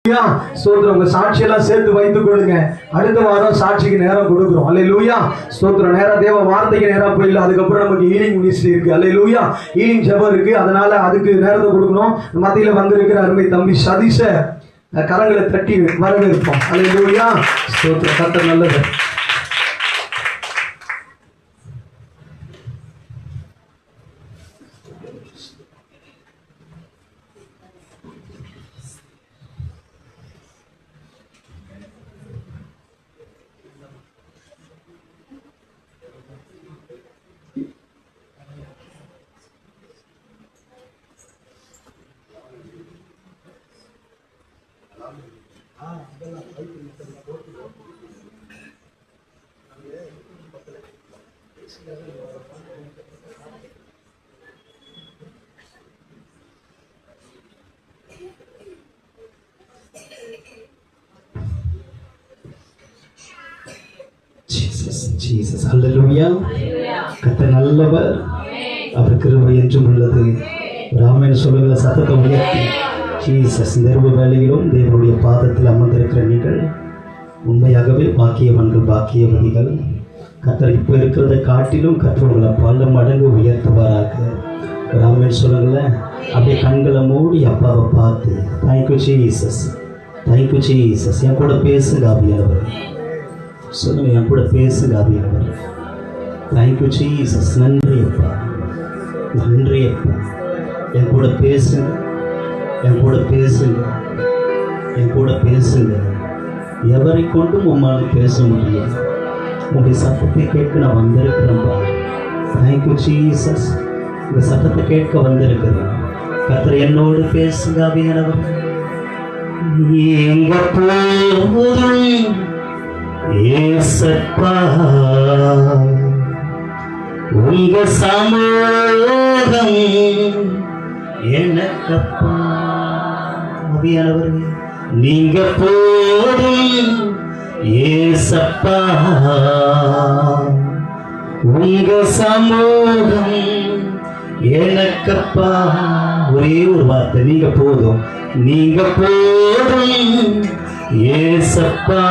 ஸ்தோத்திரம். உங்க சாட்சியெல்லாம் சேர்த்து வைத்துக் கொள்ளுங்க. அடுத்த வாரம் சாட்சிக்கு நேரம் கொடுக்குறோம். அல்லேலூயா. ஸ்தோத்திரம். நேரம் தேவ வார்த்தைக்கு நேரம் போயிடல. அதுக்கப்புறம் நமக்கு ஹீலிங் மினிஸ்ட்ரி இருக்கு. அல்லேலூயா. ஹீலிங் ஜெபம் இருக்கு. அதனால அதுக்கு நேரத்தை கொடுக்கணும். மத்தியில வந்திருக்கிற அருமை தம்பி சதீஷ கரங்களை தட்டி வரவேற்போம். அல்லேலூயா. ஸ்தோத்திரம். கர்த்தர் நல்லது. ஜீசஸ் ஹல்லேலூயா. கர்த்தர் நல்லவர், அவர் கிருபை என்றும் உள்ளது. ராமன் சொல்லுகிற சத்தத்தை உயர்த்தி ஜீசஸ் நிறுவ வேலையிலும் தேவனுடைய பாதத்தில் அமர்ந்திருக்கிற நீங்கள் உண்மையாகவே பாக்கியவன்கள், பாக்கியவதிகள். கர்த்தர் இப்போ இருக்கிறத காட்டிலும் கர்த்தர் உங்களை பல மடங்கு உயர்த்துவாராக. ராமன் சொல்லுங்களேன், அப்படியே கண்களை மூடி அப்பாவை பார்த்து தேங்க்யூ ஜீசஸ், தேங்க்யூ ஜீசஸ். என் கூட பேசுங்க ஆவியானவர். சொல்லுங்க, என் கூட பேசுங்க ஆவியானவர். Thank you Jesus. நன்றி அப்பா, நன்றி அப்பா. என் கூட பேசுங்க, என் கூட பேசுங்க, என் கூட பேசுங்க. எவரை கொண்டும் உம்மால் பேச முடியும். உங்களுடைய சத்தத்தை கேட்க நான் வந்திருக்கிறேன்ப்பா. Thank you Jesus. இந்த சத்தத்தை கேட்க வந்திருக்கிறேன். கர்த்தர் என்னோடு பேசுங்க ஆவியானவர். எங்க போதும் ஏசப்பா, உங்க சமூகம் எனக்கப்பா. ஆவியானவர், நீங்க போதும் ஏசப்பா, உங்க சமூகம் எனக்கப்பா. ஒரே ஒரு வார்த்தை, நீங்க போதும், நீங்க போதும் ஏசப்பா,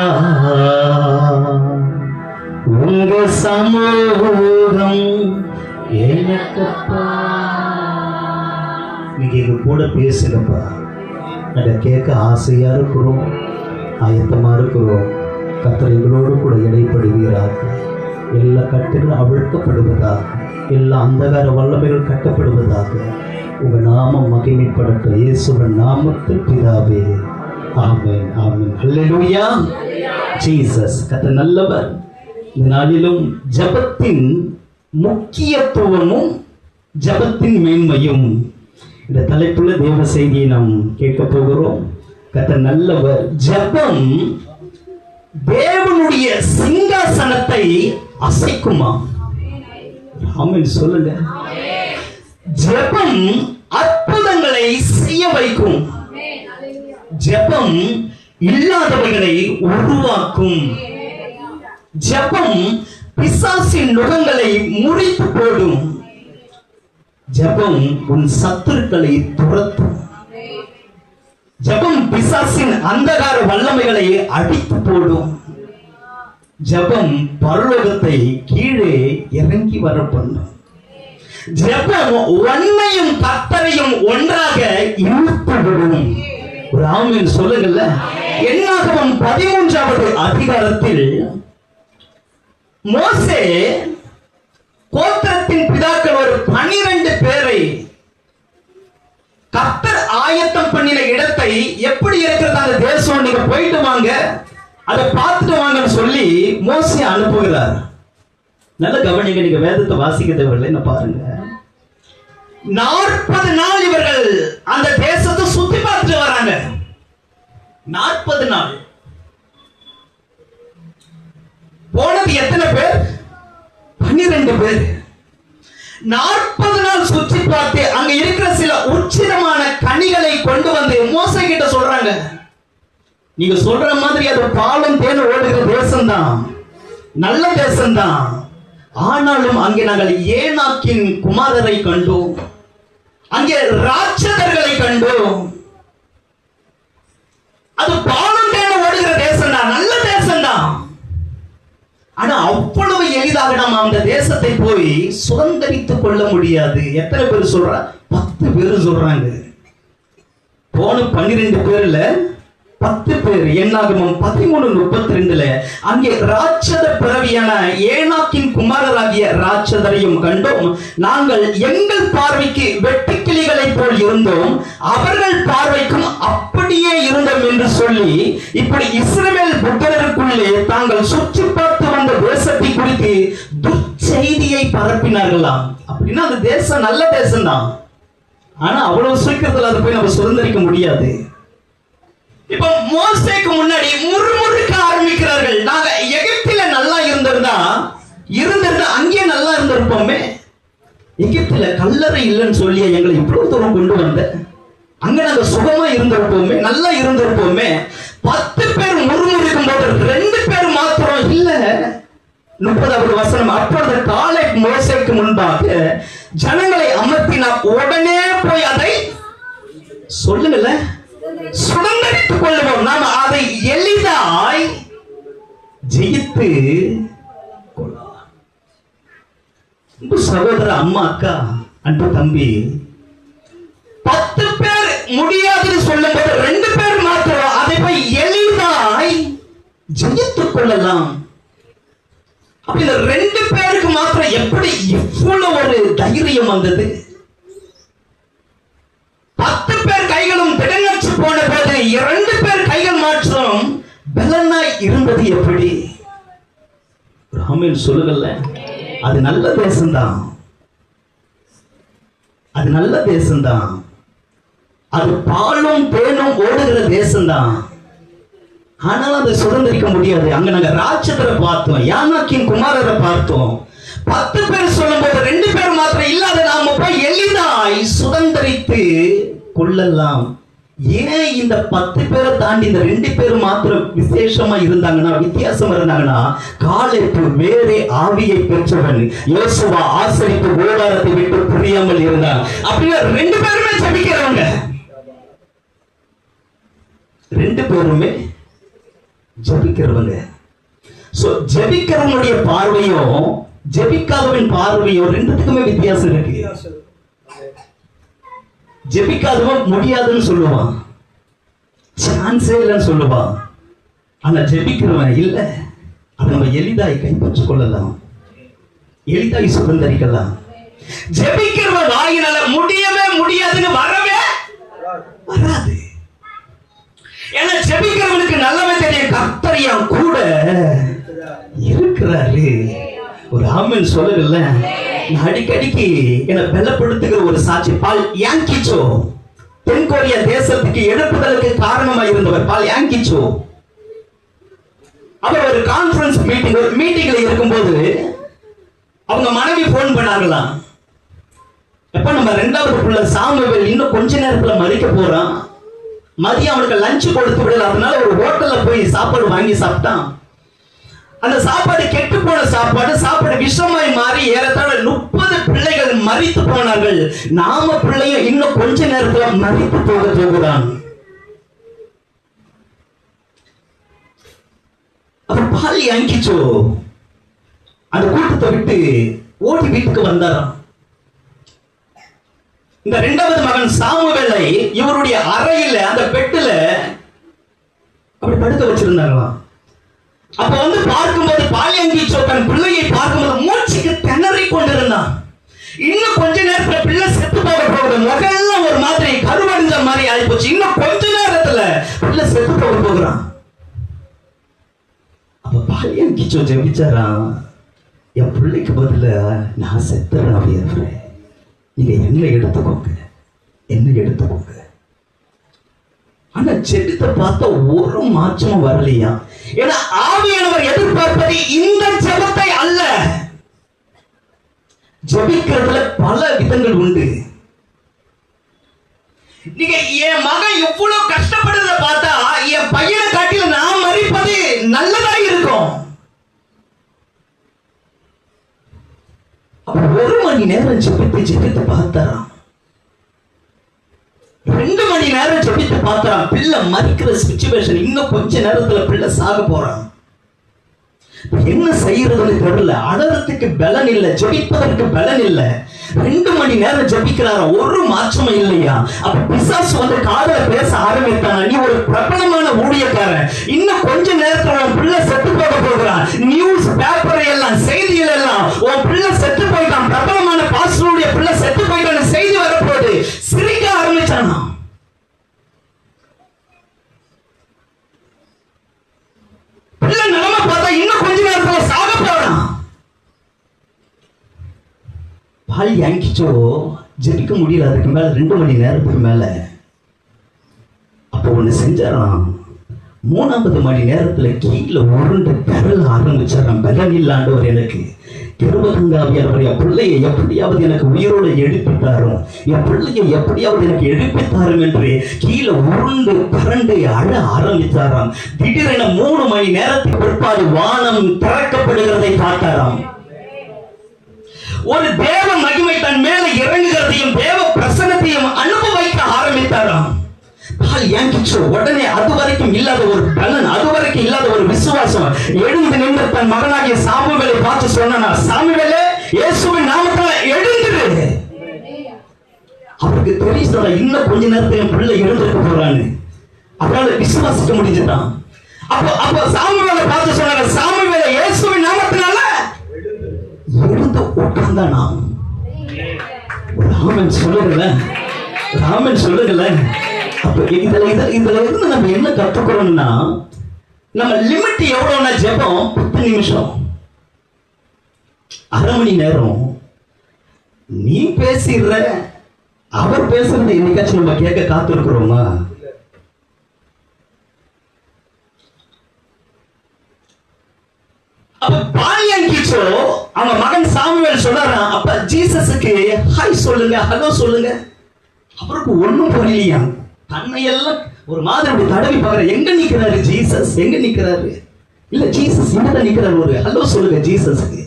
உங்க சமூகம் எனக்கப்பா. நீங்க எங்க கூட பேசுங்கப்பா. அதை கேட்க ஆசையா இருக்கிறோம், ஆயத்தமா இருக்கிறோம். கர்த்தர் எங்களோடு கூட இடைப்படுவீராக. எல்லா கட்டுகளும் அவிழ்க்கப்படுவதாக, எல்லா அந்தகார வல்லமைகள் கட்டப்படுவதாக. உங்க நாமம் மகிமைப்படட்டும். இயேசுவின் நாமத்தில் பிதாவே, ஆமென், ஆமென். ஹல்லேலூயா. ஜீசஸ். கர்த்தர் நல்லவர். இந்த நாளிலும் ஜெபத்தின் முக்கியத்துவமும் ஜெபத்தின் மேன்மையும் இந்த தலைப்புள்ள தேவ செய்தியை நாம் கேட்க போகிறோம். கர்த்தர் நல்லவர். ஜெபம் தேவனுடைய சிங்காசனத்தை அசைக்குமா? ஆமென் சொல்லுங்க. ஜெபம் அற்புதங்களை செய்ய வைக்கும். ஜெபம் இல்லாதவர்களை உருவாக்கும். ஜெபம் பிசாசின் நுகங்களை முறித்து போடும். ஜெபம் உன் சத்துருக்களை துரத்தும். ஜெபம் பிசாசின் அந்தகார வல்லமைகளை அடித்து போடும். ஜெபம் பரலோகத்தை கீழே இறங்கி வர பண்ணும். ஜெபம் ஒன்னையும் கர்த்தரையும் ஒன்றாக இழுத்து விடும். ஒரு ஆமென் சொல்லுங்கல்ல. என்னாகமம் 13வது அதிகாரத்தில் மோசே கோத்திரத்தின் பிதாக்கள் ஒரு 12 பேரை கர்த்தர் ஆயத்தம் பண்ணின இடத்தை எப்படி இருக்கிறது அந்த தேசம், நீங்க போயிட்டு வாங்க, அதை பார்த்துட்டு வாங்கன்னு சொல்லி மோசே அனுப்புகிறார். நல்ல கவனிங்க, நீங்க வேதத்தை வாசிக்க தேவையில்லை, பாருங்க. 40 நாள் இவர்கள் அந்த தேசத்தை சுத்தி பார்த்துட்டு வராங்க. 40 நாள் போனது எத்தனை பேர்? 12 பேர். 40 நாள் சுற்றி பார்த்து அங்க இருக்கிற சில உச்சிதமான கனிகளை கொண்டு வந்து மோசே கிட்ட சொல்றாங்க. நீங்க சொல்ற மாதிரி அது பாலும் தேன் ஓடுகிற தேசம்தான், நல்ல தேசம்தான். ஆனாலும் அங்கே நாங்கள் ஏனாக்கின் குமாரரை கண்டோம், அங்கே ராட்சதர்களை கண்டோம். முன்பாக நாம் அந்த தேசத்தை போய் சுதந்திரித்துக் கொள்ள முடியாது. எத்தனை பேர் சொல்ற? 10 பேர் சொல்றாங்க. போன 12 பேர்ல 10 பேர். என்னாகமம் 13:32 அங்கே ராட்சத பிறவியான ஏனாக்கின் குமாரராகிய ராட்சதரையும் கண்டோம். நாங்கள் எங்கள் பார்வைக்கு வெட்டுக்கிளிகளைப் போல் இருந்தோம், அவர்கள் பார்வைக்கும் அப்படியே இருந்தோம் என்று சொல்லி இப்படி இஸ்ரவேல் புத்திரருக்குள்ளே தாங்கள் சுற்றி பார்த்து வந்த தேசத்தை குறித்து துர்ச்செய்தியை பரப்பினார்களாம். அப்படின்னா அந்த தேசம் நல்ல தேசம்தான், ஆனா அவ்வளவு சீக்கிரத்தில் அதை போய் நம்ம சுதந்திரிக்க முடியாது. இப்ப மோசேக்கு முன்னாடி முறுமுறுக்க ஆரம்பிக்கிறார்கள். நாங்க எகிப்தில நல்லா இருந்திருந்தா அங்கே நல்லா இருந்திருப்போமே. எகிப்தில கல்லறை இல்லைன்னு சொல்லி எங்களை இவ்வளவு தூரம் கொண்டு வந்த, அங்க நாங்க சுகமா இருந்திருப்போமே, நல்லா இருந்திருப்போமே. 10 பேர் முறுமுறுக்கும் போது 2 பேர் மாத்திரம் இல்ல. 30வது வசனம், அப்பொழுது காலேப் மோசேக்கு முன்பாக ஜனங்களை அமர்த்தினார். உடனே போய் அதை சொல்லுங்கல்ல, சுதந்திரித்துக் கொள்ளுவோம், நாம் அதை எளிதாய் ஜெயித்து கொள்ளலாம். சகோதர, அம்மா, அக்கா, அன்பு தம்பி, 10 பேர் முடியாதுன்னு சொல்லும் போது 2 பேர் மாத்திரம் அதை போய் எளிதாய் ஜெயித்துக் கொள்ளலாம். அப்ப இந்த 2 பேருக்கு மாத்திரம் எப்படி இவ்வளவு ஒரு தைரியம் வந்தது? 10 பேர் கைகளும் திடங்கற்று போன போது 2 பேர் கைகள் மாற்றம் பலனாய் இருந்தது எப்படி? ராமன் சொல்லுகல்ல, அது நல்ல தேசம்தான், அது நல்ல தேசம்தான், அது பாலும் தேனும் ஓடுகிற தேசம்தான். ஆனாலும் அதை சுதந்திரிக்க முடியாது. அங்க நாங்க ராட்சதரை பார்த்தோம், யானாக்கின் குமாரரை பார்த்தோம். 10 பேர் சொல்லும் போது 2 பேர் மாத்திரம் இல்லாத நாம போய் எளிதாய் சுதந்திரித்து கொள்ளலாம். ஏன் இந்த 10 பேரை தாண்டி இந்த 2 பேர் மாத்திரம் விசேஷமா இருந்தாங்கன்னா, வித்தியாசம் இருந்தாங்கன்னா, காலேப் வேறே ஆவியை பெற்றவன், யோசுவா ஆசரிப்பு கூடாரத்தை விட்டு புரியாமல் இருந்தான். அப்படின்னா 2 பேருமே ஜெபிக்கிறவங்க, 2 பேருமே ஜெபிக்கிறவங்க. சோ ஜெபிக்கிறவனுடைய பார்வையும் ஜெபிக்காதவன் பார்வையும் 2த்துக்குமே வித்தியாசம் இருக்கு. ஜெபிக்காதவன் முடியாதுன்னு சொல்லுவான், சான்ஸே இல்லைன்னு சொல்லுவான். ஆனா ஜெபிக்கிறவன் இல்ல, அதை நம்ம எளிதாய் கைப்பற்றிக் கொள்ளலாம், எளிதாய் சுதந்திரிக்கலாம். ஜெபிக்கிறவன் வாயினால முடியவே முடியாதுன்னு வரவே வராது. ஏன்னா ஜெபிக்கிறவனுக்கு நல்லவே தெரியும், கர்த்தர் என் கூட இருக்கிறாரு. ஒரு ஆமென் சொல்லல. அடிக்கடிக்கு என பலப்படுத்துகிற ஒரு சாட்சி, பால் யாங்கிச்சோ, தென்கொரியா தேசத்துக்கு எழுப்புதலுக்கு காரணமாக இருந்தவர் பால் யாங்கிச்சோ. அவர் ஒரு கான்ஃபரன்ஸ் மீட்டிங்ல இருக்கும்போது அவங்க மனைவி போன் பண்ணாங்களாம். எப்ப நம்ம 2வது புள்ள சாமுவேல் இன்னும் கொஞ்ச நேரத்துல மறிக்க போறான், மதியம் அவனுக்கு லஞ்ச் கொடுத்து விடல, அதனால ஒரு ஹோட்டல்ல போய் சாப்பாடு வாங்கி சாப்பிட்டான். அந்த சாப்பாடு கெட்டு போன சாப்பாடு விஷமாய் மாறி ஏறத்தாழ 30 பிள்ளைகள் மரித்து போனார்கள். நாம பிள்ளையும் இன்னும் கொஞ்ச நேரத்துல மரித்து போகிறான். அப்ப பால் யாங்கிச்சோ அந்த கூட்டத்தை விட்டு ஓடி வீட்டுக்கு வந்தாராம். இந்த 2வது மகன் சாமுவேலை இவருடைய அறையில அந்த பெட்டுல அப்படி படுக்க வச்சிருந்தாங்களாம். அப்ப வந்து பார்க்கும்போது பால்யாங்கிச்சோ தன் பிள்ளையை பார்க்கும்போது மூச்சுக்கு திணறி கொண்டிருந்தான். இன்னும் கொஞ்ச நேரத்துல பிள்ளை செத்து போக போகுது, முகெல்லாம் ஒரு மாதிரி கருவடைஞ்ச மாதிரி ஆயிப்போச்சு, இன்னும் கொஞ்ச நேரத்துல பிள்ளை செத்து போக போகிறான். அப்ப பால்யாங்கிச்சோ ஜெபிச்சாராம், என் பிள்ளைக்கு பதில நான் செத்துறேன், நீங்க என்ன எடுத்துக்கோங்க, என்ன எடுத்துக்கோங்க. ஆனா ஜெபித்த பார்த்தா ஒரு மாற்றமும் வரலையா. ஏன்னா ஆவியானவர் எதிர்பார்ப்பது இந்த ஜெபத்தை அல்ல. ஜெபிக்கிறதுல பல விதங்கள் உண்டு. நீங்க என் மகன் இவ்வளவு கஷ்டப்படுறத பார்த்தா என் பையனை காட்டில நான் மறிப்பது நல்லதா இருக்கும். 1 மணி நேரம் ஜெபித்து பார்த்தாராம், 2 மணி நேரம் ஜெபித்து பார்த்தாராம், பிள்ளை மறிக்கிற சிச்சுவேஷன், இன்னும் கொஞ்ச நேரத்துல பிள்ளை சாக போறான். என்ன செய்யறதுன்னு தெரியல, அழறதுக்கு பலன் இல்லை, ஜெபிப்பதற்கு பலன் இல்லை. 2 மணி நேரம் ஜெபிக்கிறாரா, ஒரு மாற்றமும் இல்லையா. அப்ப பிசாசு வந்து காதுல பேச ஆரம்பித்தானா, நீ ஒரு பிரபலமான ஊழியக்காரன், இன்னும் கொஞ்ச நேரத்துல உன் பிள்ளை செத்து போக போகிறான், நியூஸ் பேப்பர் எல்லாம் செய்திகள் எல்லாம் உன் பிள்ளை செத்து போயிட்டான், பிரபலமான பாஸ்டருடைய பிள்ளை செத்து போயிட்டான் செய்தி வரப்போது, சிரிக்க ஆரம்பிச்சானா. பிள்ளை நிலைமை பார்த்தா இன்னும் கொஞ்ச நேரத்துல சாக போறான். பால் யாங்கிச்சோ ஜெபிக்க முடியல, அதுக்கு மேல 2 மணி நேரத்துக்கு மேல. அப்போ ஒண்ணு செஞ்சாராம், 3வது மணி நேரத்துல கீழே உருண்டு பெறல ஆரம்பிச்சாராம். பலன் இல்லாண்டவர் எனக்கு கிருபகங்காவியாருடைய பிள்ளையை எப்படியாவது எனக்கு உயிரோடு எழுப்பித்தாரும், என் பிள்ளையை எப்படியாவது எனக்கு எழுப்பித்தாரும் என்று கீழே உருண்டு பரண்டு அழ ஆரம்பித்தாராம். திடீரென 3 மணி நேரத்துக்கு பிற்பாடு வானம் திறக்கப்படுகிறதை பார்த்தாராம். ஒரு தேவ மகிமை தன் மேல இறங்குகிறதையும் தேவ பிரசன்னத்தையும் அனுபவிக்க ஆரம்பித்தாராம். உடனே அதுவரைக்கும் இல்லாத ஒரு பலன், அதுவரைக்கும் இல்லாத ஒரு விசுவாசம் எழுந்து நின்று தன் மகனாகிய சாமுவேலை பார்த்து சொன்னா, சாமுவேலே, இயேசுவின் நாமத்துல எழுந்துரு. அவருக்கு தெரியும் இன்னும் கொஞ்ச நேரத்துல என் பிள்ளை எழுந்திருக்க போறான்னு. அதனால விசுவாசிக்க முடிஞ்சுட்டான். அப்ப சாமுவேலை பார்த்து சொன்னாங்க, சாமுவேலே, இயேசுவின் நாமத்தினால எழுந்து உட்கார்ந்தானா. ராமன் சொல்லுங்கல, ராமன் சொல்லுங்கல. அப்ப இதுல இருந்து நம்ம என்ன கத்துக்கிறோம்னா, நம்ம லிமிட் எவ்வளவுனா ஜெபம் 10 நிமிஷம், அரை மணி நேரம். நீ பேசிடுற, அவர் பேசுறது என்னைக்காச்சும் நம்ம கேட்க காத்திருக்கிறோமா? அப்ப பாலியங்கிச்சோ அவங்க மகன் சாமுவேல் சொல்றாரா, அப்ப ஜீசஸுக்கு ஹாய் சொல்லுங்க, ஹலோ சொல்லுங்க. அவருக்கு ஒண்ணும் புரியலையா, தன்னையெல்லாம் ஒரு மாதிரி அப்படி தடவி பார்க்கற, எங்க நிக்கிறாரு ஜீசஸ், எங்க நிக்கிறாரு? இல்ல ஜீசஸ் இங்கதான் நிக்கிறாரு, ஒரு ஹலோ சொல்லுங்க ஜீசஸுக்கு.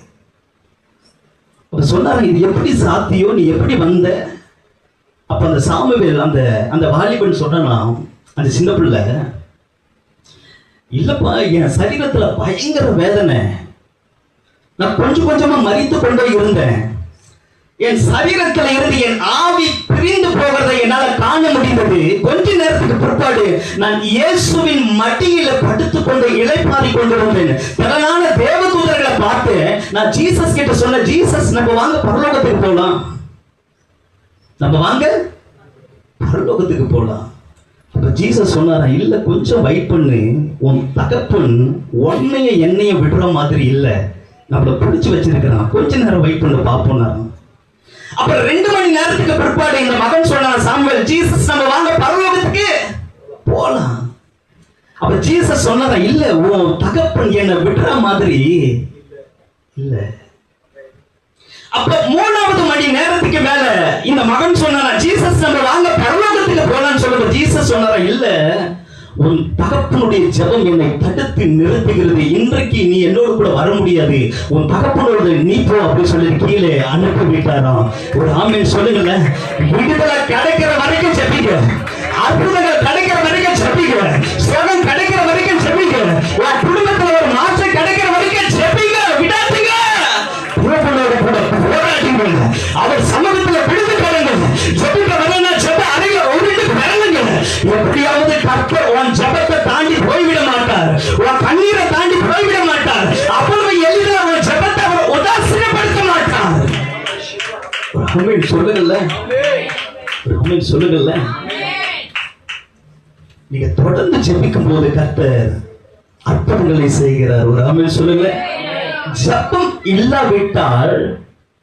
அப்ப சொன்னாரு, இது எப்படி சாத்தியம், நீ எப்படி வந்த? அப்ப அந்த சாமுவேல் அந்த வாலிபன் சொன்னா, அந்த சின்ன பிள்ளை, இல்லப்பா என் சரீரத்துல பயங்கர வேதனை, நான் கொஞ்சம் கொஞ்சமா மரித்து கொண்டே இருந்தேன், என் சரீரத்துல இருந்து என் ஆவி பிரிந்து போகிறதை என்னால காண முடிந்தது. கொஞ்ச நேரத்துக்கு பிற்பாடு நான் இயேசுவின் மடியில படுத்துக் கொண்டு இளைப்பாறி கொண்டிருந்தேன். திரளான தேவதூதர்களை பார்த்து நான் ஜீசஸ் கிட்ட சொன்ன, ஜீசஸ் நம்ம வாங்க பரலோகத்துக்கு போலாம், நம்ம வாங்க பரலோகத்துக்கு போலாம். அப்ப ஜீசஸ் சொன்னாரா, இல்ல கொஞ்சம் வெயிட் பண்ணு, உன் தகப்பன் உன்னைய என்னைய விடுற மாதிரி இல்ல, நம்மள பிடிச்சு வச்சிருக்கிறான், கொஞ்ச நேரம் வெயிட் பண்ண பாப்போம். அப்ப 2 மணி நேரத்துக்கு பிற்பாடு இந்த மகன் சொன்னான், சாமுவேல், ஜீசஸ் நம்ம வாங்க பரலோகத்துக்கு போலாம். அப்ப ஜீசஸ் சொன்னாரா, இல்ல உன் தகப்பன் என்ன விடுற மாதிரி இல்ல. அப்ப 3வது மணி நேரத்துக்கு மேல இந்த மகன் சொன்னாரா, ஜீசஸ் நம்ம வாங்க பரலோகத்துக்கு போலான்னு சொல்லுங்க. ஜீசஸ் சொன்னாரா, இல்ல உன் தகப்பனுடைய ஜெபம் என்னை தடுத்து நிறுத்துகிறது, இன்றைக்கு நீ என்னோடு கூட வர முடியாது, உன் தகப்பனோடு நீ போ அப்படின்னு சொல்லி கீழே அனுப்பி விட்டாராம். ஒரு ஆமென் சொல்லுங்கல்ல. விடுதலை கிடைக்கிற வரைக்கும் ஜெபிக்க, அற்புதங்கள் கிடைக்கிற வரைக்கும் ஜெபிக்க, சுகம் கிடைக்கிற வரைக்கும் ஜெபிக்க, உன் குடும்பத்துல ஒரு மாற்றம் கிடைக்கிற வரைக்கும் ஜெபிக்க, விடாதீங்க. போராட்டீங்க, அவர் சமூகத்துல விடுதலை பெறுங்க. ஜெபிக்க வரலன்னா ஜெப அறையில ஒருட்டு வரலங்க. எப்படியாவது கர்த்தர் உன் ஜெபத்தை தாண்டி போய்விட மாட்டார், உன் கண்ணீரை தாண்டி போய்விட மாட்டார். அவ்வளவு எளிதாக உன் ஜெபத்தை அவர் உதாசீனப்படுத்த மாட்டார். ஆமென் சொல்லுங்கல்ல, ஆமென் சொல்லுங்கல்ல. நீங்க தொடர்ந்து ஜெபிக்கும் போது கர்த்தர் அற்புதங்களை செய்கிறார். ஒரு ஆமென் சொல்லுங்க. ஜெபம் இல்லாவிட்டால்,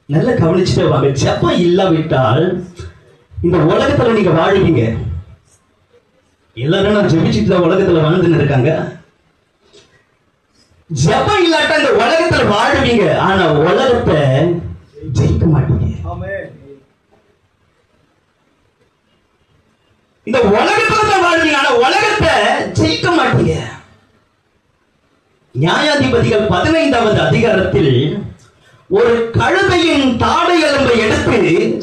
நல்லா கவனிச்சுட்டே வாங்க, ஜெபம் இல்லாவிட்டால் இந்த உலகத்துல நீங்க வாழுவீங்க. எல்லாரும் நான் ஜெபிச்சுட்டு தான் உலகத்துல வாழ்ந்துன்னு இருக்காங்க. ஜெபம் இல்லாட்டா இந்த உலகத்துல வாழுவீங்க, ஆனா உலகத்தை ஜெயிக்க மாட்டீங்க. இந்த உலகத்துல தான் வாழ்வீங்க, ஆனா உலகத்தை ஜெயிக்க மாட்டீங்க. நியாயாதிபதிகள் 15வது அதிகாரத்தில் ஒரு கழுதையின் தாடை எலும்பை எடுத்து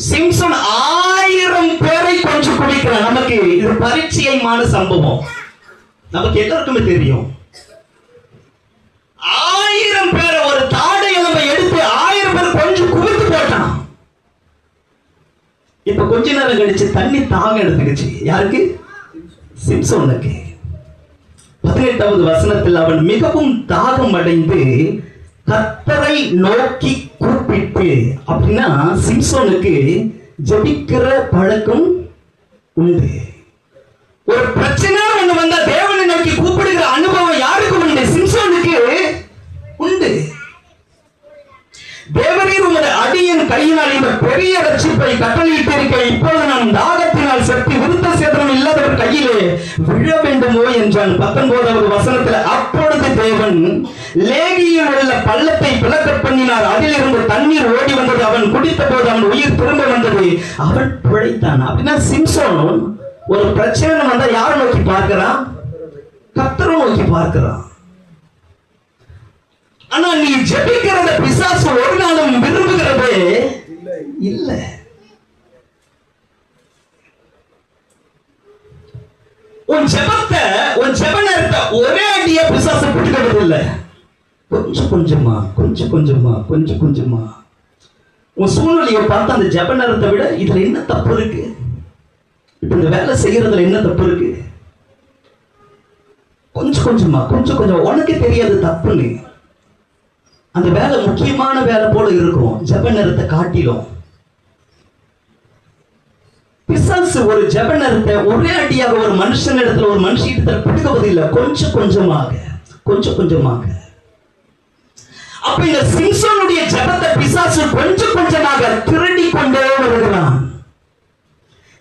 சிம்சன் 1000 பேரை கொஞ்சம் குடிக்கிறார். நமக்கு இது பரிச்சயமான சம்பவம், நமக்கு எல்லாருக்குமே தெரியும். 1000 பேரை ஒரு தாடை எலும்பை எடுத்து 1000 பேர் கொஞ்சம் குவித்து போட்டான். இப்ப கொஞ்ச நேரம் கழிச்சு தண்ணி தாங்க எடுத்துக்கிச்சு. யாருக்கு? சிம்சோனுக்கு. 18வது வசனத்தில் அவன் மிகவும் தாகம் அடைந்து கர்த்தரை நோக்கி கூப்பிட்டு, அப்படின்னா சிம்சோனுக்கு ஜெபிக்கிற பழக்கம் உண்டு. ஒரு பிரச்சனை ஒண்ணு வந்தா தேவனை நோக்கி கூப்பிடுகிற அனுபவம் யாருக்கு உண்டு? சிம்சோனுக்கு உண்டு. தேவரீர் உமது அடியின் கையினால் இந்த பெரிய ரட்சிப்பை கட்டளையிட்டிருக்க, இப்போது நான் தாகத்தினால் சக்தி விருத்த சேதனம் இல்லாதவர் கையிலே விழ வேண்டுமோ என்றான். 19வது வசனத்தில் அப்பொழுது தேவன் லேகியில் உள்ள பள்ளத்தை பிளக்க பண்ணினார். அதிலிருந்து தண்ணீர் ஓடி வந்தது. அவன் குடித்த போது அவன் உயிர் திரும்ப வந்தது. அவன் பிழைத்தான். அப்படின்னா சிம்சோன் ஒரு பிரச்சனை வந்தா யாரை நோக்கி பார்க்கிறான்? கர்த்தரை நோக்கி பார்க்கிறான். ஆனா நீ ஜெபிக்கிறத பிசாசு ஒரு நாளும் விரும்புகிறதே இல்ல. உன் ஜெபத்தை, உன் ஜெப நேரத்தை ஒரே அடியா பிசாசு பிடிக்கிறது இல்ல. கொஞ்சம் கொஞ்சமா கொஞ்சம் கொஞ்சமா கொஞ்சம் கொஞ்சமா உன் சூழ்நிலையை பார்த்து அந்த ஜெப நேரத்தை விட இதுல என்ன தப்பு இருக்கு, இப்ப இந்த வேலை செய்யறதுல என்ன தப்பு இருக்கு, கொஞ்சம் கொஞ்சமா கொஞ்சம் கொஞ்சம் உனக்கே தெரியாது தப்புன்னு. அந்த வேலை முக்கியமான வேலை போல இருக்கும். ஜெப நேரத்தை காட்டிலும் பிசாசு ஒரு ஜெப நேரத்தை ஒரே அடியாக ஒரு மனுஷன் இடத்துல ஒரு மனுஷிடத்துல பிடிக்கவதில்லை. கொஞ்சம் கொஞ்சமாக கொஞ்சம் கொஞ்சமாக. அப்ப இந்த சிம்சோனுடைய ஜெபத்தை பிசாசு கொஞ்சம் கொஞ்சமாக திருடி கொண்டே வருகிறான்.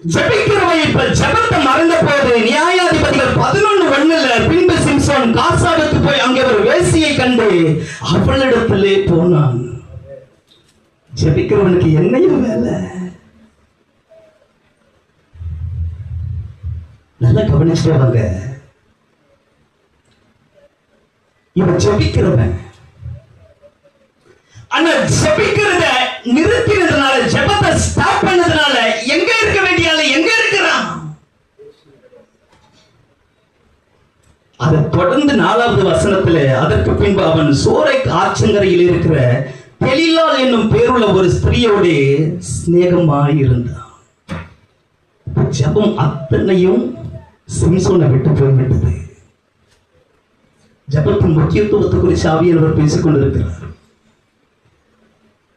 ஜெபிக்கிறவன் இப்ப ஜெபத்தை மறந்த போது நியாயாதிபதிகள் 11:1 பின்பு சிம்சோன் காசாவுக்கு போய் அங்கே ஒரு வேசியை கண்டு அவளிடத்திலே போனான். ஜெபிக்கிறவனுக்கு என்னையும் வேலை. நல்லா கவனிச்சுட்டே வாங்க. இவன் ஜெபிக்கிறவன். ஆனா ஜெபிக்கிறத நிறுத்தினதுனால, ஜெபத்தை ஸ்டாப் பண்ணதுனால எங்க இருக்க வேண்டிய ஆளு எங்க இருக்கிறான்? அதை தொடர்ந்து 4வது வசனத்துல அதற்கு பின்பு அவன் சோரை ஆற்றங்கரையில் இருக்கிற தெலிலாள் என்னும் பேருள்ள ஒரு ஸ்திரீயோடு சிநேகமாய் இருந்தான். ஜெபம் அத்தனையும் சிம்சோனை விட்டு போய்விட்டது. ஜெபத்தின் முக்கியத்துவத்தை குறித்து ஆவியானவர் பேசிக் கொண்டிருக்கிறார்.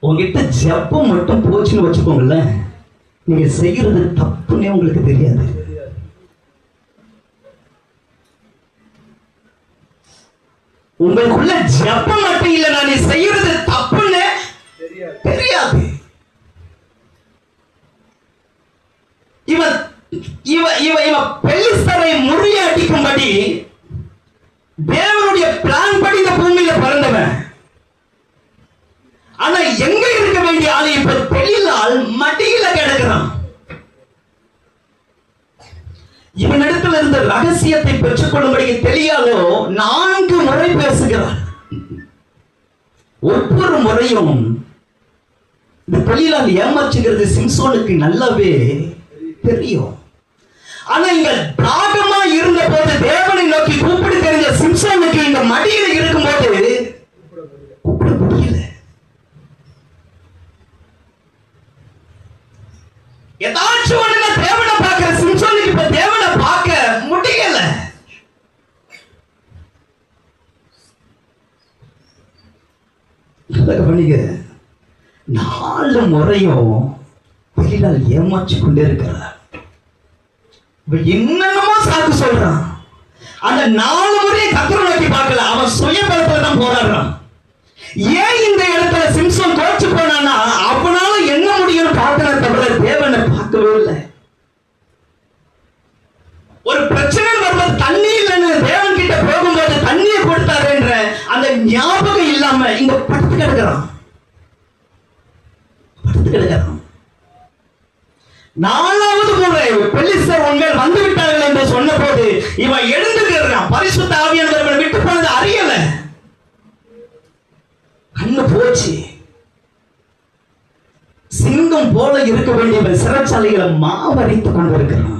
உங்ககிட்ட ஜெபம் மட்டும் போச்சுன்னு வச்சுக்கோங்களேன், நீங்க செய்யறது தப்புன்னே உங்களுக்கு தெரியாது. உங்களுக்குள்ள ஜெபம் மட்டும் இல்ல, நான் செய்யறது தப்புன்னு தெரியாது. இவன் இவன் இவன் பெலிஸ்தரை முறியடிக்கும்படி தேவனுடைய பிளான் படி இந்த பூமியில பிறந்தவன். ஆனா எங்க இருக்க வேண்டிய ஆளு இப்ப தெளிலால் மடியில கிடக்கிறான். இவனிடத்தில் இருந்த ரகசியத்தை பெற்றுக் கொள்ளும்படி தெளியாலோ 4 முறை பேசுகிறார். ஒவ்வொரு முறையும் இந்த தெளிலால் ஏமாற்றுகிறது சிம்சோனுக்கு நல்லாவே தெரியும். ஆனா இங்க தாகமா இருந்த போது தேவனை நோக்கி கூப்பிட தெரிஞ்ச சிம்சோனுக்கு இங்க மடியில இருக்கும்போது கூப்பிட முடியல. ஏதாச்சும் ஒண்ணு தேவனை பார்க்கிற சிம்சோனுக்கு இப்ப தேவனை பார்க்க முடியல. கவனிங்க, 4 முறையும் தெளிலால் ஏமாற்றி கொண்டே இருக்கிறார். என்னென்னமோ சாக்கு சொல்றான். அந்த 4 முறையை கர்த்தரை நோக்கி பார்க்கல, அவன் சுயபலத்துல தான் போராடுறான். ஏன் இந்த இடத்துல சிம்சோன் தோற்று போனானா, அவனால என்ன முடியும் பார்க்கல, தவிர தேவனை பார்க்கவே இல்லை. ஒரு பிரச்சனை வரும்போது தண்ணி இல்லைன்னு தேவன் கிட்ட போகும்போது தண்ணியை கொடுத்தாரு என்ற அந்த ஞாபகம் இல்லாம இங்க படுத்து கிடக்கிறான். 4வது முறை பெலிஸ்தர் உண்மையில் வந்து விட்டார்கள் என்று சொன்ன போது இவன் எழுந்துகிறான். பரிசுத்த ஆவியானவர் விட்டு போனது அறியல. கண்ணு போச்சு. சிங்கம் போல இருக்க வேண்டிய சிறைச்சாலைகளை மாவரித்துக் கொண்டிருக்கிறான்.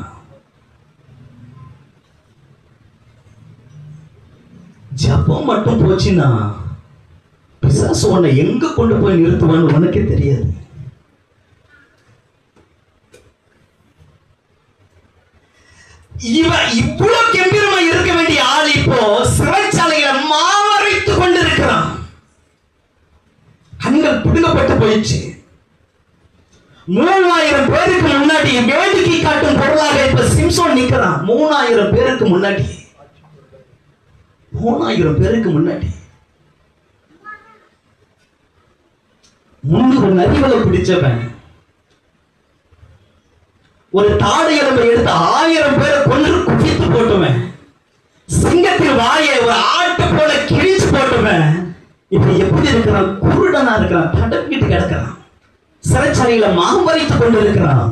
ஜபம் மட்டும் போச்சுன்னா பிசாசு உன்னை எங்க கொண்டு போய் நிறுத்துவான்னு உனக்கே தெரியாது. இவன் இவ்வளவு கம்பீரமா இருக்க வேண்டிய ஆள் இப்போ சிறைச்சாலையில மாவரைத்துக் கொண்டிருக்கிறான். கண்கள் புடுங்கப்பட்டு போயிடுச்சு. 3000 பேருக்கு முன்னாடி வேடிக்கை காட்டும் பொருளாக இப்ப சிம்சோன் நிக்கிறான். 3000 பேருக்கு முன்னாடி, 3000 பேருக்கு முன்னாடி 300 நரிகளை பிடிச்சவன், ஒரு தாடை எலும்பை எடுத்து 1000 பேரை கொன்று குவித்து போட்டுவன், சிங்கத்தின் வாயை ஒரு ஆட்டை போல கிழிச்சு போட்டுவன். இப்ப எப்படி இருக்கிறான்? குருடனா இருக்கிறான், தடப்பிட்டு கிடக்கிறான், சிறைச்சாலையில மாம்பறித்துக் கொண்டிருக்கிறான்.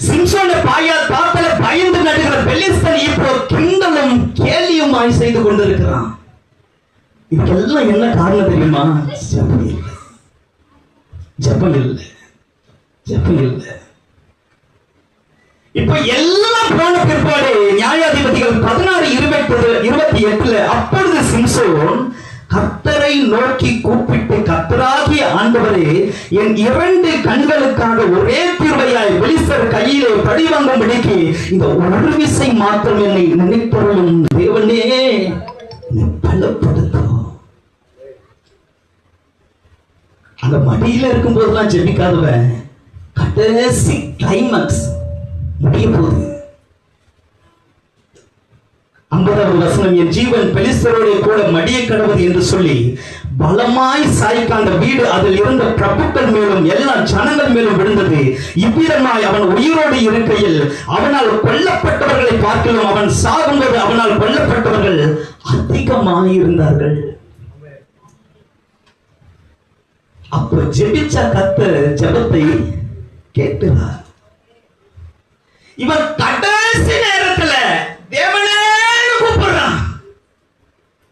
சிம்சோனை பார்த்தால பயந்து நடுகிற பெலிஸ்தன் இப்போ கிண்டலும் கேலியுமாய் செய்து கொண்டிருக்கிறான். இதுக்கெல்லாம் என்ன காரணம் தெரியுமா? ஜெபம் இல்லை, ஜெபம் இல்லை, ஜெபம் இல்லை. இப்ப எல்லாம் போன பிற்பாடு நியாயாதிபதிகள் 16:28 அப்பொழுது சிம்சோன் கர்த்தரை நோக்கி கூப்பிட்டு, கர்த்தராகிய ஆண்டவரே, என் 2 கண்களுக்காக ஒரே தீர்வையாய் பெலிஸ்தர் கையிலே பழி வாங்கும்படிக்கு இந்த ஒரு விசை மாத்திரம் என்னை நினைத்தருளும் தேவனே, பலப்படுத்தும். அந்த மடியில இருக்கும் போதெல்லாம் ஜெபிக்காதவன் கடைசி கிளைமாக்ஸ் முடிய போகுது. 50வது வசனம், என் ஜீவன் பெலிஸ்தரோட கூட மடிய கடவுது என்று சொல்லி பலமாய் சாய்க்க அந்த வீடு அதில் இருந்த பிரபுக்கள் மேலும் எல்லா ஜனங்கள் மேலும் விழுந்தது. இவ்விதமாய் அவன் உயிரோடு இருக்கையில் அவனால் கொல்லப்பட்டவர்களை பார்க்கலாம், அவன் சாகும்போது அவனால் கொல்லப்பட்டவர்கள் அதிகமாக இருந்தார்கள். அப்போ ஜெபிச்ச கர்த்தர் ஜெபத்தை கேட்கிறார். இவன் கடைசி நேரத்துல தேவனே கூப்பிடுறான்,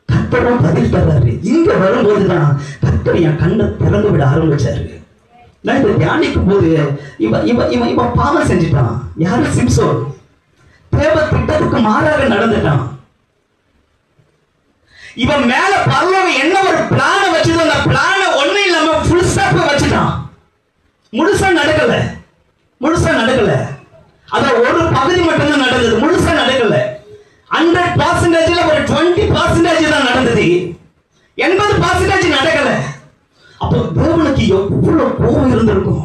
கர்த்தரும் பதில் தர்றாரு. இங்க வரும்போதுதான் கர்த்தர் என் கண்ணை திறந்து விட ஆரம்பிச்சாரு. நான் இதை தியானிக்கும் போது இவன் பாவம் செஞ்சுட்டான். யாரு? சிம்சோன். தேவ திட்டத்துக்கு மாறாக நடந்துட்டான். இவன் மேல பரலோகம் என்ன ஒரு பிளான வச்சது, அந்த பிளான ஒண்ணு இல்லாம ஃபுல் ஸ்டாப் வச்சுட்டான். முழுசா நடக்கல, முழுசா நடக்கல. அத ஒரு பகுதி மட்டும்தான் நடந்தது, முழுசா நடக்கல. 100% ஒரு 20% தான் நடந்தது, 80% நடக்கல. அப்போ தேவனுக்கு எவ்வளவு கோபம் இருந்திருக்கும்.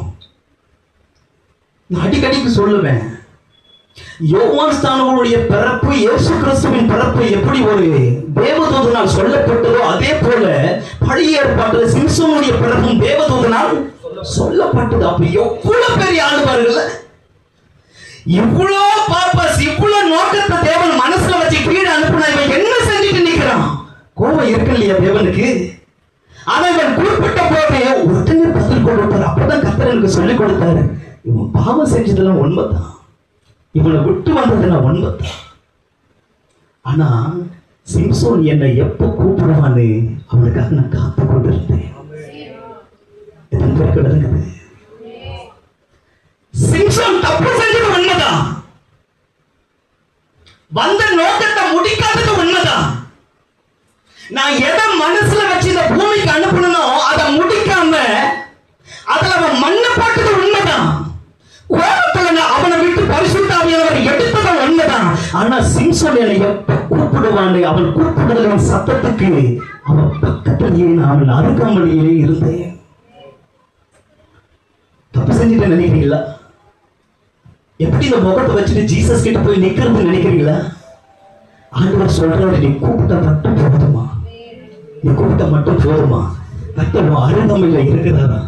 நான் அடிக்கடிக்கு சொல்லுவேன், யோவான் ஸ்நானகனுடைய பிறப்பு, இயேசு கிறிஸ்துவின் பிறப்பு எப்படி ஒரு தேவதூதனால் சொல்லப்பட்டதோ அதே போல பழைய ஏற்பாட்டில் சிம்சோனுடைய பிறப்பும் தேவதூதனால் சொல்லப்பட்டது. அப்ப எவ்வளவு பெரிய ஆளுவார்கள், இவ்வளவு பர்பஸ், இவ்வளவு நோக்கத்தை தேவன் மனசுல வச்சு கீழே அனுப்பினா இவன் என்ன செஞ்சுட்டு நிக்கிறான்? கோபம் இருக்கு இல்லையா தேவனுக்கு? ஆனா இவன் குறிப்பிட்ட போது உடனே பதில் கொடுத்தாரு. அப்பதான் கர்த்தர் எனக்கு சொல்லிக் கொடுத்தாரு, இவன் பாவம் செஞ்சதெல்லாம் உண்மைதான், இவனை விட்டு வந்ததெல்லாம் உண்மைதான். ஆனா சிம்சோன் என்னை எப்ப கூப்பிடுவான்னு அவனுக்காக நான் காத்து கொண்டிருந்தேன். சிம்சோன் தப்பு செஞ்சது உண்மைதான், வந்த நோக்கத்தை முடிக்காதது உண்மைதான். நான் எதை மனசுல வச்சு இந்த பூமிக்கு அனுப்பணும்னோ அதை முடிக்காம அதுல அவன் மண்ணை போட்டது உண்மைதான். கோபத்துல அவனை விட்டு பரிசுத்த ஆவியானவர் எடுத்தது உண்மைதான். ஆனா சிம்சோன் என்னை எப்ப கூப்பிடுவான்னு அவன் கூப்பிடுதல் சத்தத்துக்கு அவன் பக்கத்திலேயே அவன் அருகாமலேயே இருந்தேன். தப்பு செஞ்சுட்டு நினைக்கிறீங்களா? எப்படி இந்த முகத்தை வச்சுட்டு ஜீசஸ் கிட்ட போய் நிக்கிறது நினைக்கிறீங்களா? ஆண்டவர் சொல்றாரு, நீ கூப்பிட்ட மட்டும் போதுமா, நீ கூப்பிட்ட மட்டும் போதுமா. கர்த்தர் அருகாமையில இருக்கிறாரா,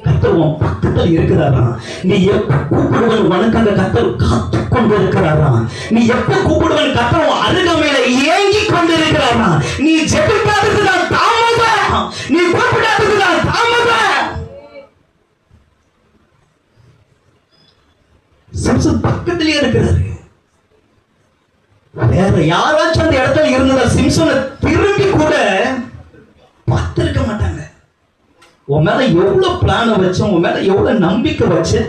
கர்த்தர் பக்கத்தில் இருக்கிறாரா? நீ எப்ப கூப்பிடுவன் உனக்காக கர்த்தர் காத்து கொண்டு இருக்கிறாரா? நீ எப்ப கூப்பிடுவன் கர்த்தர் அருகாமையில ஏங்கி கொண்டு இருக்கிறாரா? நீ ஜெபிக்காததுதான் தாமதம், நீ கூப்பிடாததுதான் தாமதம். சிம்சோன் பக்கத்திலேயே இருக்கிறாரு. வேற யாராச்சும் அந்த இடத்துல இருந்ததா சிம்சோனை திரும்பி கூட பார்த்திருக்க மாட்டாங்க. உன் மேல எவ்வளவு பிளான வச்சு, உன் மேல எவ்வளவு நம்பிக்கை வச்சு,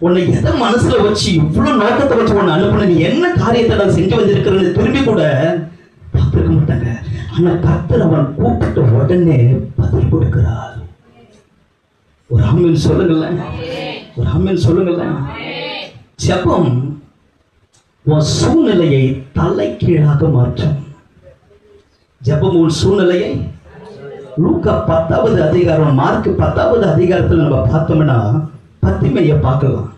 உன்னை எதை மனசுல வச்சு இவ்வளவு நோக்கத்தை வச்சு உன்னை அனுப்புன, நீ என்ன காரியத்தை நான் செஞ்சு வந்திருக்கிறன்னு திரும்பி கூட பார்த்திருக்க மாட்டாங்க. ஆனா கர்த்தர் அவன் கூப்பிட்ட உடனே பதில் கொடுக்கிறார். ஒரு ஆமென் சொல்லுங்களேன், ஒரு ஆமென் சொல்லுங்களேன். ஜெபம் உன் சூழ்நிலையை தலைகீழாக மாற்றும். ஜெபம் உன் சூழ்நிலையை லூக்கா 10வது அதிகாரம், மார்க் 10வது அதிகாரத்தில் நம்ம பார்த்தோம்னா பத்திமையை பார்க்கலாம்.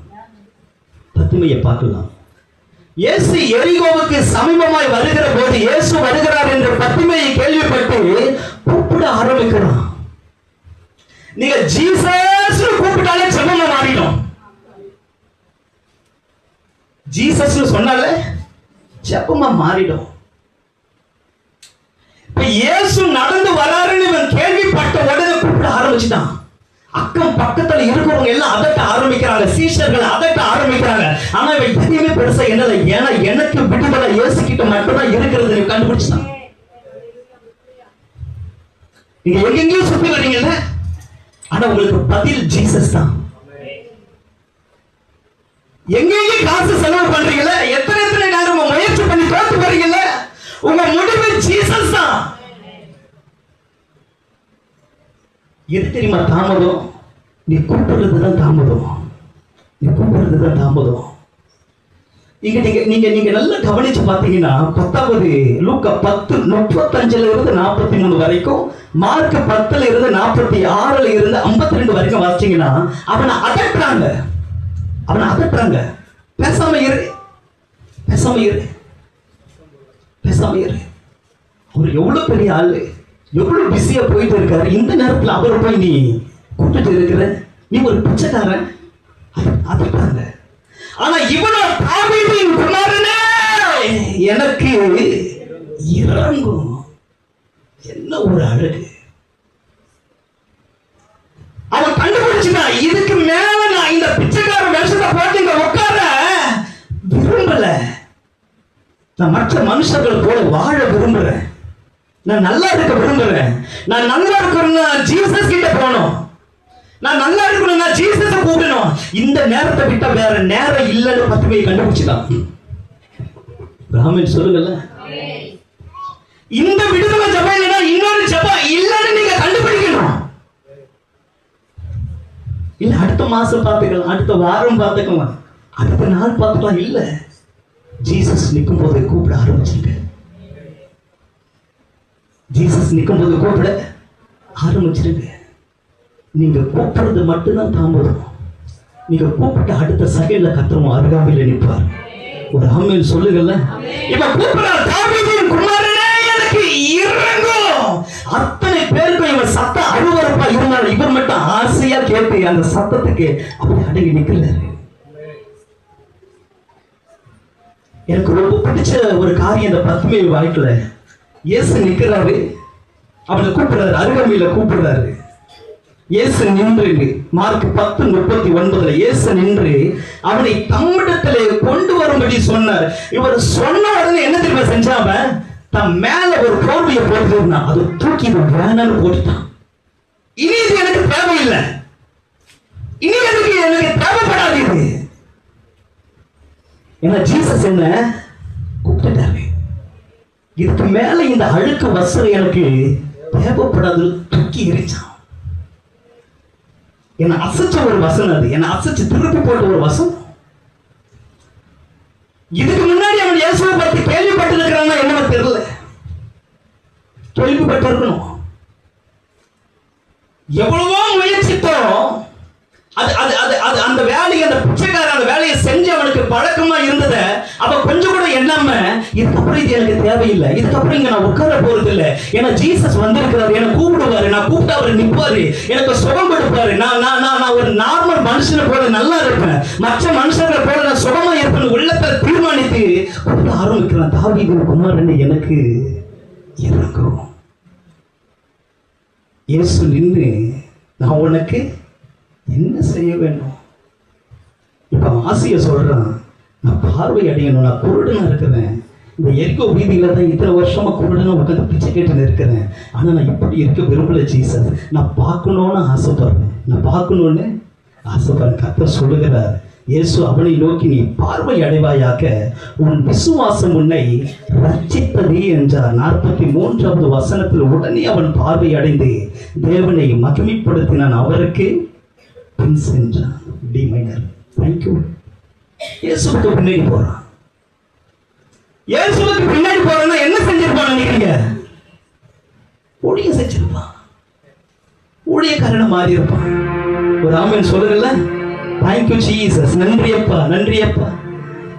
பத்திமையை பார்க்கலாம். இயேசு எரிகோவுக்கு சமீபமாய் வருகிற போது இயேசு வருகிறார் என்ற பத்திமையை கேள்விப்பட்டு கூப்பிட ஆரம்பிக்கிறான். நீங்க ஜீசஸ் கூப்பிட்டாலே ஜெபமா மாறிடும். ஜீசஸ் சொன்னாலே ஜெபமா மாறிடும். இப்ப இயேசு நடந்து வராருன்னு இவன் கேள்விப்பட்ட உடனே கூப்பிட ஆரம்பிச்சுட்டான். அக்கம் பக்கத்துல இருக்கிறவங்க எல்லாம் அதட்ட ஆரம்பிக்கிறாங்க, சீஷர்கள் அதட்ட ஆரம்பிக்கிறாங்க. ஆனா இவன் எதையுமே பெருசா என்னல, ஏன்னா எனக்கு விடுதலை இயேசு கிட்ட மட்டும்தான் இருக்கிறது கண்டுபிடிச்சான். நீங்க எங்கெங்கேயும் சுத்தி வரீங்கல்ல, ஆனா உங்களுக்கு பதில் ஜீசஸ் தான். எங்கெங்கேயும் காசு செலவு பண்றீங்கல்ல, எத்தனை நேரம் முயற்சி பண்ணி தோத்து போறீங்கல்ல, உங்க முடிவு ஜீசஸ் தான். எது தெரியுமா தாமதம்? நீ கூப்பிடுறதுதான் தாமதம். நீ கூப்பிடுறதுதான் தாமதம். நீங்க நல்லா கவனிச்சு பாத்தீங்கன்னா 10வது லூக்கா 10:35 இருந்து 43 வரைக்கும், மார்க் 10 இருந்து 46 இருந்து 52 வரைக்கும் வாசிச்சீங்கன்னா அவனை அதட்டுறாங்க. பேசாம இரு, பேசாம இரு, பேசாம இரு. அவர் எவ்வளவு பெரிய ஆளு, எவ்வளவு பிஸியா போயிட்டு இருக்காரு. இந்த நேரத்தில் அவரை போய் நீ கூப்பிட்டு இருக்கிற, நீ ஒரு பிச்சைக்காரன். அதற்காங்க. ஆனா இவனோ தாவீதின் குமாரனே, எனக்கு இறங்கும். என்ன ஒரு அழகு! அவன் கண்டுபிடிச்சுனா இதுக்கு மேல நான் இந்த பிச்சைக்கார வேஷத்தை போட்டு இங்க உட்கார விரும்பல. நான் மற்ற மனுஷர்கள் போல வாழ விரும்புறேன். நான் நல்லா இருக்க விரும்புறேன். நான் நல்லா இருக்கணும்னா ஜீசஸ் கிட்ட போகணும். நான் நல்லா இருக்கணும்னா ஜீசஸ கூப்பிடணும். இந்த நேரத்தை விட்டா வேற நேரம் இல்லைன்னு பத்திமையை கண்டுபிடிச்சுதான். பிராமன் சொல்லுங்கல்ல, இந்த விடுதலை ஜபம் இல்லைன்னா இன்னொரு ஜபம் இல்லைன்னு நீங்க கண்டுபிடிக்கணும். இல்ல அடுத்த மாசம் பார்த்துக்கலாம், அடுத்த வாரம் பார்த்துக்கலாம், அடுத்த நாள் பார்த்துக்கலாம். இல்ல, ஜீசஸ் நிற்கும் போது கூப்பிட ஆரம்பிச்சுங்க. ஜீசஸ் நிற்கும் போது கூப்பிட ஆரம்பிச்சிருங்க. நீங்க கூப்பிடுறது மட்டும்தான் தாமதம். நீங்க கூப்பிட்ட அடுத்த செகண்ட்ல கர்த்தர் அருகாமையில் நிற்பார். ஒரு ஆமென் சொல்லுங்கல்ல. இப்ப கூப்பிடுறார், தாவீதின் குமாரனே எனக்கு இறங்கும். அத்தனை பேருக்கு இவன் சத்த அருவருப்பா இருந்தாலும் இவர் மட்டும் ஆசையா கேட்டு அந்த சத்தத்துக்கு அப்படி அடங்கி நிற்கிறாரு. எனக்கு ரொம்ப பிடிச்ச ஒரு காரியம் இந்த பத்மே வாழ்க்கையில, இயேசு நிற்கிறாரு, அவனை கூப்பிடுறாரு, அருகாமையில கூப்பிடுறாரு. இயேசு நின்று, மார்க் 10:39 இயேசு நின்று அவனை தம்மிடத்திலே கொண்டு வரும்படி சொன்னார். இவர் சொன்ன உடனே என்ன தெரியுமா செஞ்சாம, தன் மேல ஒரு போர்வையை போட்டுருந்தான். அதை தூக்கி வேணான்னு போட்டுட்டான். இனி இது எனக்கு தேவையில்லை, இனி எனக்கு தேவைப்படாது இது. ஏன்னா ஜீசஸ் என்ன கூப்பிட்டாரு. இதுக்கு மேல இந்த அழுக்கு வஸ்திரம் எனக்கு தேவைப்படாது, தூக்கி எரிச்சான். என்னை அசைச்ச ஒரு வசனம் அது, என்னை அசைச்சு திருப்பி போட்ட ஒரு வசனம். இதுக்கு முன்னாடி அவன் இயேசுவை பற்றி கேள்விப்பட்டு இருக்கிறான்னா என்ன தெரியல, கேள்விப்பட்டு இருக்கணும். எவ்வளவோ முயற்சித்தோம், அந்த வேலையை, அந்த பிச்சைக்காரன் அந்த வேலையை செஞ்சு அவனுக்கு பழக்கமா இருந்தத அவ கொஞ்சம் கூட எண்ணாம, இதுக்கப்புறம் இது எனக்கு தேவையில்லை, இதுக்கப்புறம் இங்க நான் உட்கார போறது இல்லை. ஏன்னா ஜீசஸ் வந்திருக்கிறாரு, என்ன கூப்பிடுவாரு, நான் கூப்பிட்டு அவரை நிற்பாரு, எனக்கு சுகம் கொடுப்பாரு. நான் ஒரு நார்மல் மனுஷனை போல நல்லா இருப்பேன், மற்ற மனுஷர்களை போல நான் சுகமா இருப்பேன் உள்ளத்தை தீர்மானித்து கூப்பிட ஆரம்பிக்கிறேன். தாவீதின் குமாரன் எனக்கு இறங்கும். இயேசு நின்று, நான் உனக்கு என்ன செய்ய வேண்டும்? இப்ப ஆசைய சொல்றான், நான் பார்வை அடையணும், நான் குருடனா இருக்கிறேன். இந்த எரிகோ வீதியில தான் இத்தனை வருஷமா குருடனா உட்காந்து பிச்சை கேட்டு இருக்கிறேன். ஆனா நான் இப்படி இருக்க விரும்பல ஜீசஸ், நான் பார்க்கணும்னு ஆசைப்படுறேன், நான் பார்க்கணும்னு ஆசைப்படுறேன். கர்த்தர் சொல்லுகிறார், இயேசு அவனை நோக்கி, நீ பார்வை அடைவாயாக, உன் விசுவாசம் உன்னை ரட்சித்தது என்றார். 43வது வசனத்தில் உடனே அவன் பார்வை அடைந்து தேவனை மகிமைப்படுத்தினான். அவருக்கு பின் சென்றான். D minor. தேங்க்யூ. இயேசுவுக்கு பின்னாடி போறான். இயேசுவுக்கு பின்னாடி போறேன்னா என்ன செஞ்சிருப்பான் நினைக்கிறீங்க? ஊழியம் செஞ்சிருப்பான். ஊழியக்காரனை மாறி இருப்பான். ஒரு ஆமென் சொல்லுங்கல்ல. Thank you Jesus. நன்றி அப்பா, நன்றி அப்பா.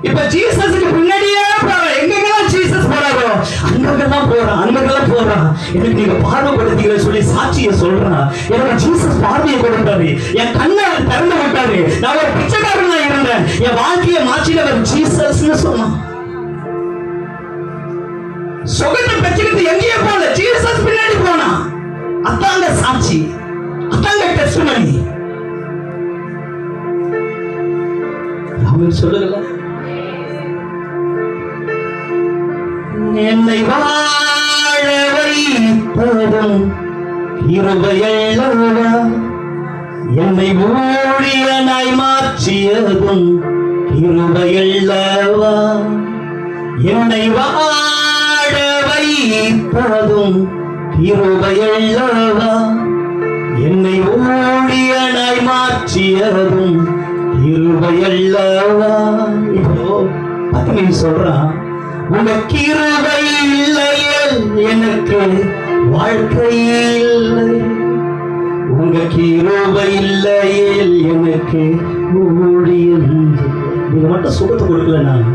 இப்ப ஜீசஸுக்கு பின்னாடியே போறான். எங்கெல்லாம் ஜீசஸ் போறாரோ அங்கெல்லாம் போறான், அங்கெல்லாம் போறான். எனக்கு நீங்க பார்வைப்படுத்தீங்கன்னு சொல்லி சாட்சியை சொல்றான். எனக்கு ஜீசஸ் பார்வையை கொடுத்தாரு, என் கண்ணை திறந்து விட்டாரு. நான் ஒரு பிச்சைக்காரனா இருந்தேன், என் வாழ்க்கையை மாற்றினவர் ஜீசஸ்னு சொன்னான். சுகத்தை பெற்றுக்கிட்டு எங்கேயே போல, ஜீசஸ் பின்னாடி போனான். அதாங்க சாட்சி, அதாங்க டெஸ்டிமனி. ராமன் சொல்லுங்கல்ல. என்னை வாழ வைப்பதும் கிருபையல்லவா, என்னை ஊழியனாய் மாற்றியதும் கிருபையல்லவா, என்னை வாழ வைப்பதும் கிருபையல்லவா, என்னை ஊழியனாய் மாற்றியதும் கிருபையல்லவா. இப்போ பத்மி சொல்றான், உங்க கிருபை இல்லையே எனக்கு வாழ்க்கை இல்லை, உங்க கிருபை இல்லையே எனக்கு ஊழியம். நீங்க மட்டும் சுகத்தை கொடுக்கல, நான்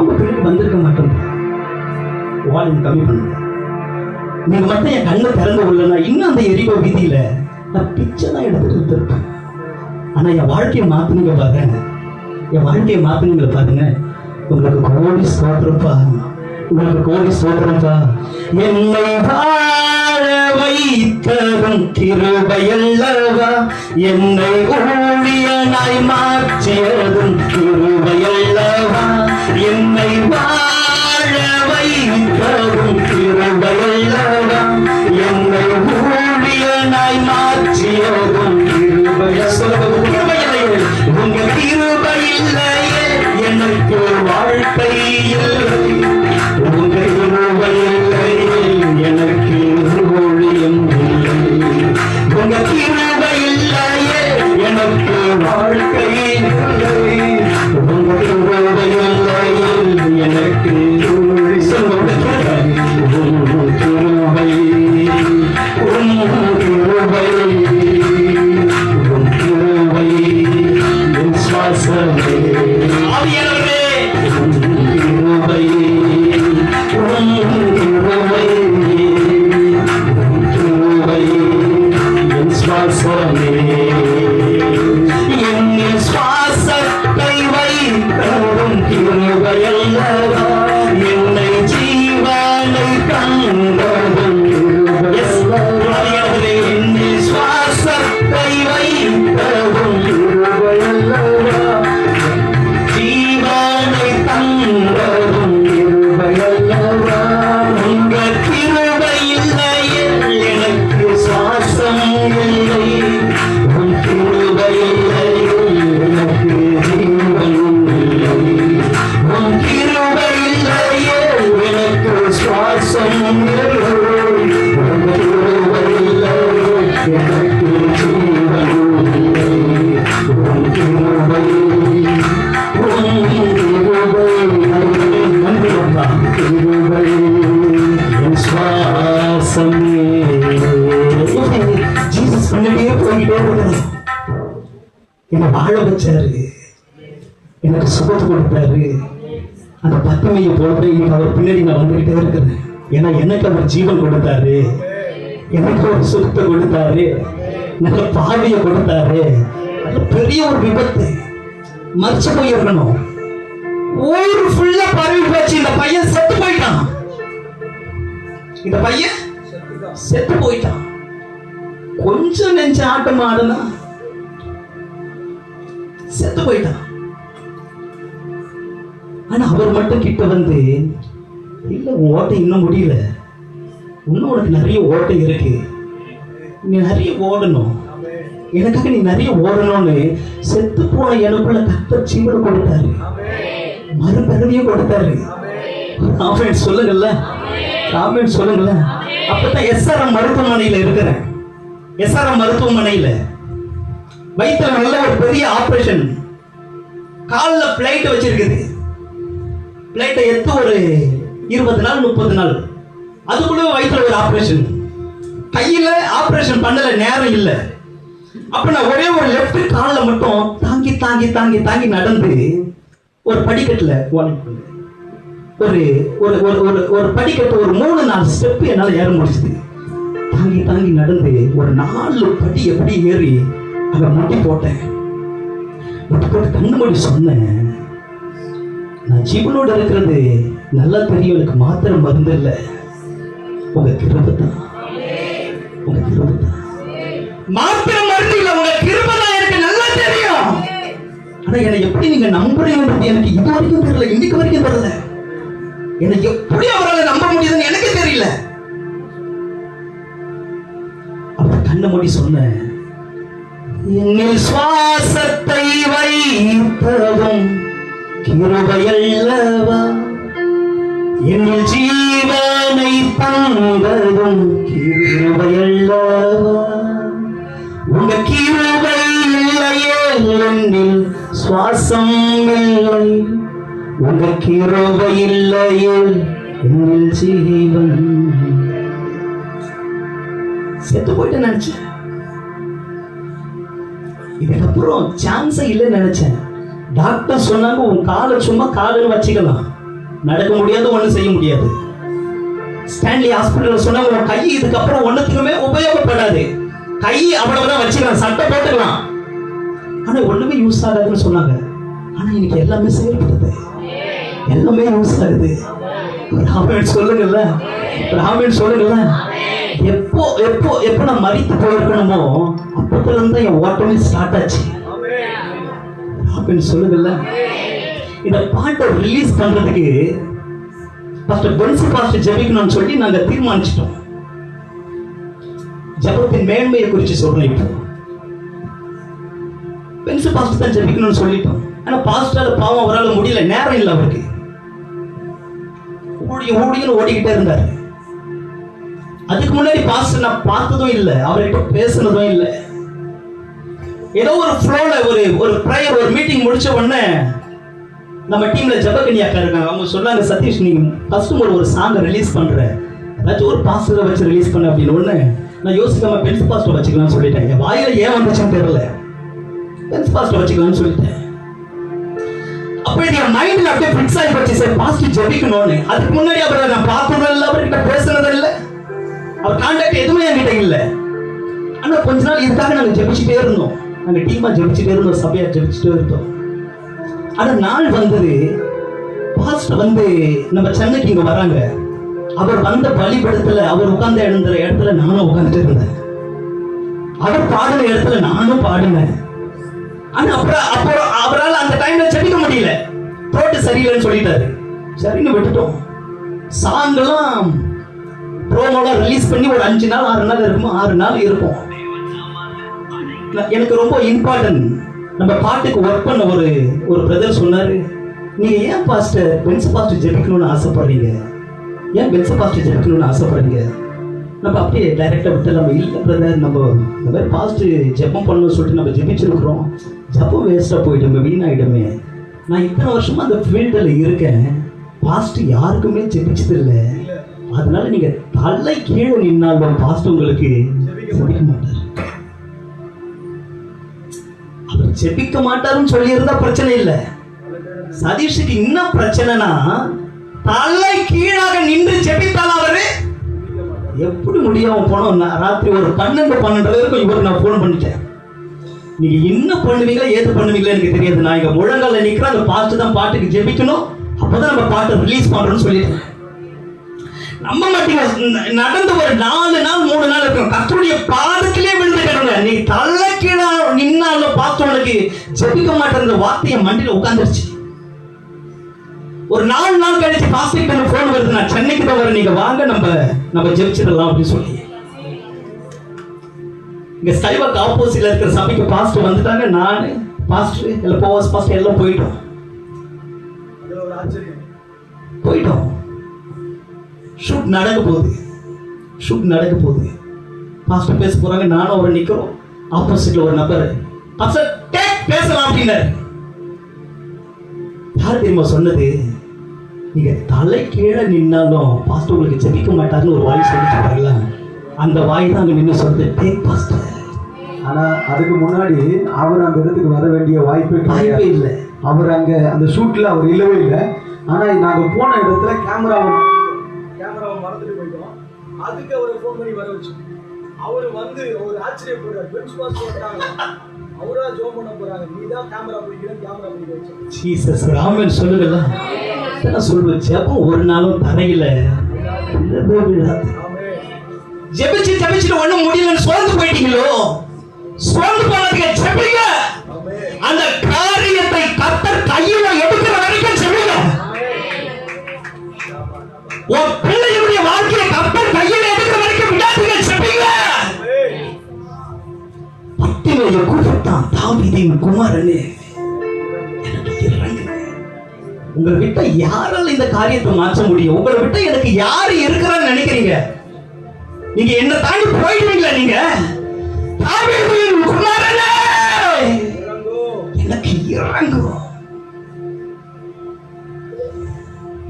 உங்க பின்னாடி வந்திருக்க மாட்டேன். வால்யூம் கம்மி பண்ணுங்க. நீங்க மட்டும் என் கண்ணை திறந்து விடலன்னா இன்னும் அந்த எரிகோ வீதியில நான் பிச்சை தான் எடுத்துட்டு இருப்பேன். ஆனா என் வாழ்க்கையை மாத்தினீங்க பாருங்க, என் வாழ்க்கையை மாத்தினீங்க பாருங்க. உங்களுக்கு கோடி ஸ்தோத்திரப்பா, உங்களுக்கு கோடி ஸ்தோத்திரப்பா. என்னை வாழ வைத்ததும் கிருபையல்லவா, என்னை ஊழியனாய் மாற்றியதும் கிருபையல்லவா, என்னை வாழ வைத்ததும் கிருபையல்லவா, என்னை ஊழியனாய் மாற்றியதும் கிருபையல்லவா. உங்க கிருபையில்லையே எனக்கு வாழ்க்கை இல்லை, உங்க கிருபையில்லையே எனக்கு ஊழியம் இல்லை, உங்க கிருபையில்லையே எனக்கு வாழ்க்கை இல்லை, உங்க கிருபையில்லையே எனக்கு என்னை வாழ வச்சாரு, எனக்கு சுகத்தை கொடுத்தாரு. அந்த பத்துமையை போட்டு இன்னைக்கு அவர் பின்னாடி நான் வந்துகிட்டே இருக்கிறேன். ஏன்னா எனக்கு அவர் ஜீவன் கொடுத்தாரு, எனக்கு ஒரு சுகத்தை கொடுத்தாரு, நல்ல பார்வையை கொடுத்தாரு. அது பெரிய ஒரு விபத்து, மறைச்சு போயிருக்கணும். ஊரு ஃபுல்லா பரவி போச்சு. இந்த பையன் செத்து போயிட்டான், இந்த பையன் செத்து போயிட்டான். கொஞ்சம் நெஞ்ச ஆட்டம் ஆடுனா செத்து போயிட்டான். ஆனா அவர் மட்டும் கிட்ட வந்து, இல்ல உன் ஓட்டை இன்னும் முடியல, இன்னும் உனக்கு நிறைய ஓட்டை இருக்கு, நீ நிறைய ஓடணும், எனக்காக நீ நிறைய ஓடணும்னு செத்து போன எனக்குள்ள கர்த்தர் ஜீவனை கொடுத்தாரு, மறுபிறவியும் கொடுத்தாரு. ஆமென் சொல்லுங்கல்ல, ஆமென் சொல்லுங்கல்ல. அப்பதான் எஸ்ஆர்எம் மருத்துவமனையில இருக்கிறேன். எஸ்ஆர்எம் மருத்துவமனையில வயிற்றுல நல்ல ஒரு பெரிய ஆபரேஷன், காலில் பிளைட் வச்சிருக்குது. பிளைட்டை எடுத்து ஒரு 20 நாள் 30 நாள், அதுக்குள்ள வயிற்றுல ஒரு ஆபரேஷன். கையில ஆபரேஷன் பண்ணல, நேரம் இல்லை. அப்ப நான் ஒரே ஒரு லெஃப்ட் காலில் மட்டும் தாங்கி தாங்கி தாங்கி தாங்கி நடந்து ஒரு படிக்கட்டுல ஒரு ஒரு ஒரு ஒரு படிக்கட்டு ஒரு 3-4 ஸ்டெப் என்னால் ஏற முடிச்சுது. தாங்கி தாங்கி நடந்து ஒரு 4 படி எப்படி ஏறி அங்க முட்டி போட்டேன். முட்டி போட்டு கண்ணு மூடி சொன்னேன், நான் ஜீவனோடு இருக்கிறது நல்லா தெரியும், எனக்கு மாத்திரை மருந்து இல்லை, உங்க கிருபை தான், உங்க கிருபை தான். மாத்திரை மருந்து இல்லை, உங்க கிருபை தான் எனக்கு நல்லா தெரியும். ஆனா என்னை எப்படி நீங்க நம்புறீங்கன்றது எனக்கு இது வரைக்கும் தெரியல, இன்னைக்கு வரைக்கும் தெரியல. எனக்கு எப்படி அவரால் நம்ப முடியுதுன்னு எனக்கு தெரியல. அவர் கண்ண மூடி சொன்ன, என்னில் சுவாசத்தை வைத்ததும் கிருபையல்லவா, என்னில் ஜீவனை தந்ததும் கிருபையல்லவா, உங்க கிருபை இல்லையே என்னில் சுவாசம் இல்லை, உங்க கிருபை இல்லையே என்னில் ஜீவன். செத்து போயிட்டு நினைச்சேன். இதுக்கப்புறம் சான்ஸே இல்லைன்னு நினைச்சேன். டாக்டர் சொன்னாங்க, உன் காலை சும்மா காலுன்னு வச்சுக்கலாம், நடக்க முடியாது, ஒன்றும் செய்ய முடியாது. ஸ்டான்லி ஹாஸ்பிட்டல் சொன்னாங்க, உன் கை இதுக்கப்புறம் ஒன்றுத்துக்குமே உபயோகப்படாது, கை அவ்வளவுதான் வச்சுக்கலாம், சட்டை போட்டுக்கலாம், ஆனா ஒண்ணுமே யூஸ் ஆகாதுன்னு சொன்னாங்க. ஆனா இன்னைக்கு எல்லாமே செயல்படுது, எல்லாமே யூஸ் ஆகுது. ராமன் சொல்லுங்கல்ல, ராமன் சொல்லுங்கல்ல. எப்போ எப்போ எப்போ நான் மரித்து போயிருக்கணுமோ அப்பத்துல இருந்து என் ஓட்டமே ஸ்டார்ட் ஆச்சு. ராமன் சொல்லுங்கல்ல. இந்த பாட்டை ரிலீஸ் பண்றதுக்கு பாஸ்டர் பென்சி பாஸ்டர் ஜெபிக்கணும்னு சொல்லி நாங்க தீர்மானிச்சிட்டோம். ஜெபத்தின் மேன்மையை குறித்து சொல்றேன். இப்போ பென்சி பாஸ்டர் தான் ஜெபிக்கணும்னு சொல்லிட்டோம். ஆனா பாஸ்டர் பாவம் அவரால் முடியல, நேரம் இல்லை அவருக்கு. ஊழியன்னு ஓடிக்கிட்டே இருந்தாரு. அதுக்கு முன்னாடி பாஸ்டர் நான் பார்த்ததும் இல்லை, அவர்கிட்ட பேசுனதும் இல்லை. ஏதோ ஒரு ஃப்ளோல ஒரு ப்ரேயர், ஒரு மீட்டிங் முடிச்ச உடனே நம்ம டீம்ல ஜெபகனி அக்கா இருக்காங்க. அவங்க சொன்னாங்க, சதீஷ் நீங்க ஃபர்ஸ்ட் ஒரு சாங்கை ரிலீஸ் பண்ற, ஏதாச்சும் ஒரு பாஸ்டரை வச்சு ரிலீஸ் பண்ண அப்படின்னு. ஒண்ணு நான் யோசிக்காம பென்ஸ் பாஸ்டர் வச்சுக்கலாம்னு சொல்லிட்டேன். என் வாயில ஏன் வந்துச்சுன்னு தெரியல, பென்ஸ் பாஸ்டர் வச்சுக்கலாம்னு சொல்லிட்டேன். அப்ப என் மைண்ட்ல அப்படியே ஃபிக்ஸ் ஆகி போச்சு, சார் பாஸ்டர் ஜெபிக்கணும்னு. அதுக்கு முன்னாடி அவரை நான் பார்த்ததும் இல்லை, அவர்கிட்ட பேசுனதும் இல்லை, அவர் கான்டாக்ட் எதுவுமே என்கிட்ட இல்லை. ஆனா கொஞ்ச நாள் இதுக்காக நாங்க ஜெபிச்சுட்டே இருந்தோம், நாங்க டீமா ஜெபிச்சுட்டே இருந்தோம், சபையா ஜெபிச்சுட்டே இருந்தோம். ஆனா நாள் வந்தது, பாஸ்டர் நம்ம சென்னைக்கு இங்க வராங்க. அவர் வந்த பலிபடத்துல அவர் உட்கார்ந்த இடத்துல நானும் உட்கார்ந்துட்டு இருந்தேன், அவர் பாடின இடத்துல நானும் பாடினேன். ஆனா அப்புறம் அவரால் அந்த டைம்ல ஜெபிக்க முடியல, த்ரோட் சரியில்லைன்னு சொல்லிட்டாரு. சரின்னு விட்டுட்டோம். சாங்கெல்லாம் ப்ரோமோலாம் ரிலீஸ் பண்ணி ஒரு 5 நாள் 6 நாள் இருக்கும், 6 நாள் இருக்கும். எனக்கு ரொம்ப இம்பார்ட்டன்ட், நம்ம பாட்டுக்கு ஒர்க் பண்ண ஒரு பிரதர் சொன்னாரு, நீங்க ஏன் பாஸ்டர் பென்ஸ் பாஸ்டர் ஜெபிக்கணும்னு ஆசைப்படுறீங்க, ஏன் பென்ஸ் பாஸ்டர் ஜெபிக்கணும்னு ஆசைப்படுறீங்க? நம்ம அப்படியே டைரக்டா விட்டு, நம்ம இல்லை பிரதர், நம்ம இந்த மாதிரி பாஸ்டர் ஜெபம் பண்ணணும்னு சொல்லிட்டு நம்ம ஜெபிச்சிருக்கிறோம், ஜெபம் வேஸ்டா போயிடுமே, வீணாயிடுமே. நான் இத்தனை வருஷமா அந்த ஃபீல்டில் இருக்கேன், பாஸ்டர் யாருக்குமே ஜெபிச்சது இல்லை, அதனால நீங்க தலை கீழே நின்னாலும் பாஸ்டர் உங்களுக்கு ஜெபிக்க மாட்டார். அவர் ஜெபிக்க மாட்டாருன்னு சொல்லி இருந்தா பிரச்சனை இல்லை. சதீஷுக்கு என்ன பிரச்சனைனா, தலை கீழாக நின்று ஜெபித்தால் அவரு எப்படி முடியாம போனோம். ராத்திரி ஒரு 12-12 வரைக்கும் இவருக்கு நான் போன் பண்ணிட்டேன், நீங்க என்ன பண்ணுவீங்களா ஏது பண்ணுவீங்களா எனக்கு தெரியாது, நான் இங்க முழங்கால நிக்கிறேன், அந்த பாஸ்டர் தான் பாட்டுக்கு ஜெபிக்கணும், அப்பதான் நம்ம பாட்டை ரிலீஸ் பண்றோம்னு சொல்லிட்டேன். நம்ப மாட்டீங்க, நடந்து ஒரு 4 நாள் 3 நாள் இருக்கும், கர்த்தருடைய பாதத்திலே விழுந்து கிடங்க, நீ தலை கீழா நின்னாலும் பாஸ்டருக்கு ஜெபிக்க மாட்டேங்கிற வார்த்தையை மண்டியில உட்கார்ந்துருச்சு. ஒரு 4 நாள் கழிச்சு பாஸ்டருக்கு எனக்கு போன் வருது, நான் சென்னைக்கு தான் வரேன், நீங்க வாங்க நம்ம ஜெபிச்சிடலாம் அப்படின்னு சொல்லி. இங்க ஸ்கைவாக் ஆப்போசிட்ல இருக்கிற சபைக்கு பாஸ்டர் வந்துட்டாங்க, நான் பாஸ்டர் எல்லாம் போவாஸ் பாஸ்டர் எல்லாம் போயிட்டோம். ஷூட் நடக்க போகுது, பாஸ்டர் பேச போறாங்க, நானும் அவரை நிக்கிறோம். ஆப்போசிட்ல ஒரு நபர் பேசலாம் அப்படின்னாரு. யார் தெரியுமா சொன்னது? நீங்க தலை கீழே நின்னாலும் பாஸ்டர் உங்களுக்கு ஜெபிக்க மாட்டாருன்னு ஒரு வாய் சொல்லிட்டு அந்த வாய் தான் அங்க நின்று சொல்றது டேக் பாஸ்டர். ஆனா அதுக்கு முன்னாடி அவர் அந்த இடத்துக்கு வர வேண்டிய வாய்ப்பே இல்லை. அவர் அங்க அந்த ஷூட்ல அவர் இல்லவே இல்லை. ஆனா நாங்க போன இடத்துல கேமராவை மறந்துட்டு போயிட்டோம். அதுக்கு அவரை ஃபோன் பண்ணி வர வச்சு அவரு வந்து ஒரு ஆச்சரியப்படுறாரு. பெஞ்ச் பாஸ் போட்டாங்க, அவரா ஜோம் பண்ண போறாங்க, நீ தான் கேமரா பிடிக்கிற, கேமரா பிடிக்க வச்சு ஜீசஸ் ராமன் சொல்லுங்கல்ல. நான் சொல்லுவேன் ஜெபம் ஒரு நாளும் தரையில ஜெபிச்சு ஜெபிச்சுட்டு ஒண்ணும் முடியலன்னு சோர்ந்து போயிட்டீங்களோ, சோர்ந்து போனதுக்கு ஜெபிங்க. அந்த காரியத்தை கர்த்தர் கையில எடுக்கிற வரைக்கும் ஜெபிங்க. உன் பிள்ளையுடைய வாழ்க்கையை கர்த்தர் கையில எடுக்கிற வரைக்கும் விடாதீங்க, ஜெபிங்க. பத்திமையை கூப்பிட்டான், தாவீதின் குமாரனே எனக்கு இறங்குங்க. உங்களை விட்ட யாரால இந்த காரியத்தை மாற்ற முடியும்? உங்களை விட்ட எனக்கு யாரு இருக்கிறான்னு நினைக்கிறீங்க? நீங்க என்ன தாண்டி போயிடுவீங்களா? நீங்க தாவீதின் குமாரனே எனக்கு இறங்கும்.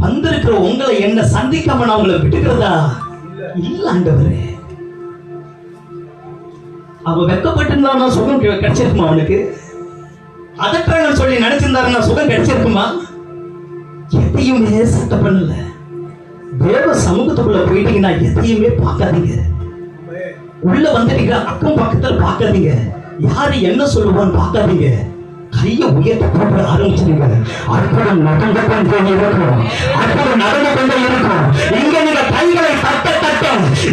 வந்திருக்கிற உங்களை என்ன சந்திக்காம நான் உங்களை விட்டுக்கிறதா இல்ல ஆண்டவரே. அவ வெக்கப்பட்டிருந்தா சுகம் கிடைச்சிருக்குமா? அவனுக்கு அதற்கான சொல்லி நினைச்சிருந்தாருன்னா சுகம் கிடைச்சிருக்குமா? எதையுமே சட்டம் பண்ணல. தேவ சமூகத்துக்குள்ள போயிட்டீங்கன்னா எதையுமே பார்க்காதீங்க. உள்ள வந்துட்டீங்க, அக்கம் பக்கத்துல பார்க்காதீங்க. யாரு என்ன சொல்லுவான்னு பார்க்காதீங்க. கையை உயர்த்த போட்டு ஆரம்பிச்சிருங்க. அற்புதம் நடந்து கொண்டே இருக்கும், அற்புதம் நடந்து கொண்டே இருக்கும். இங்க நீங்க கைகளை தட்ட தட்ட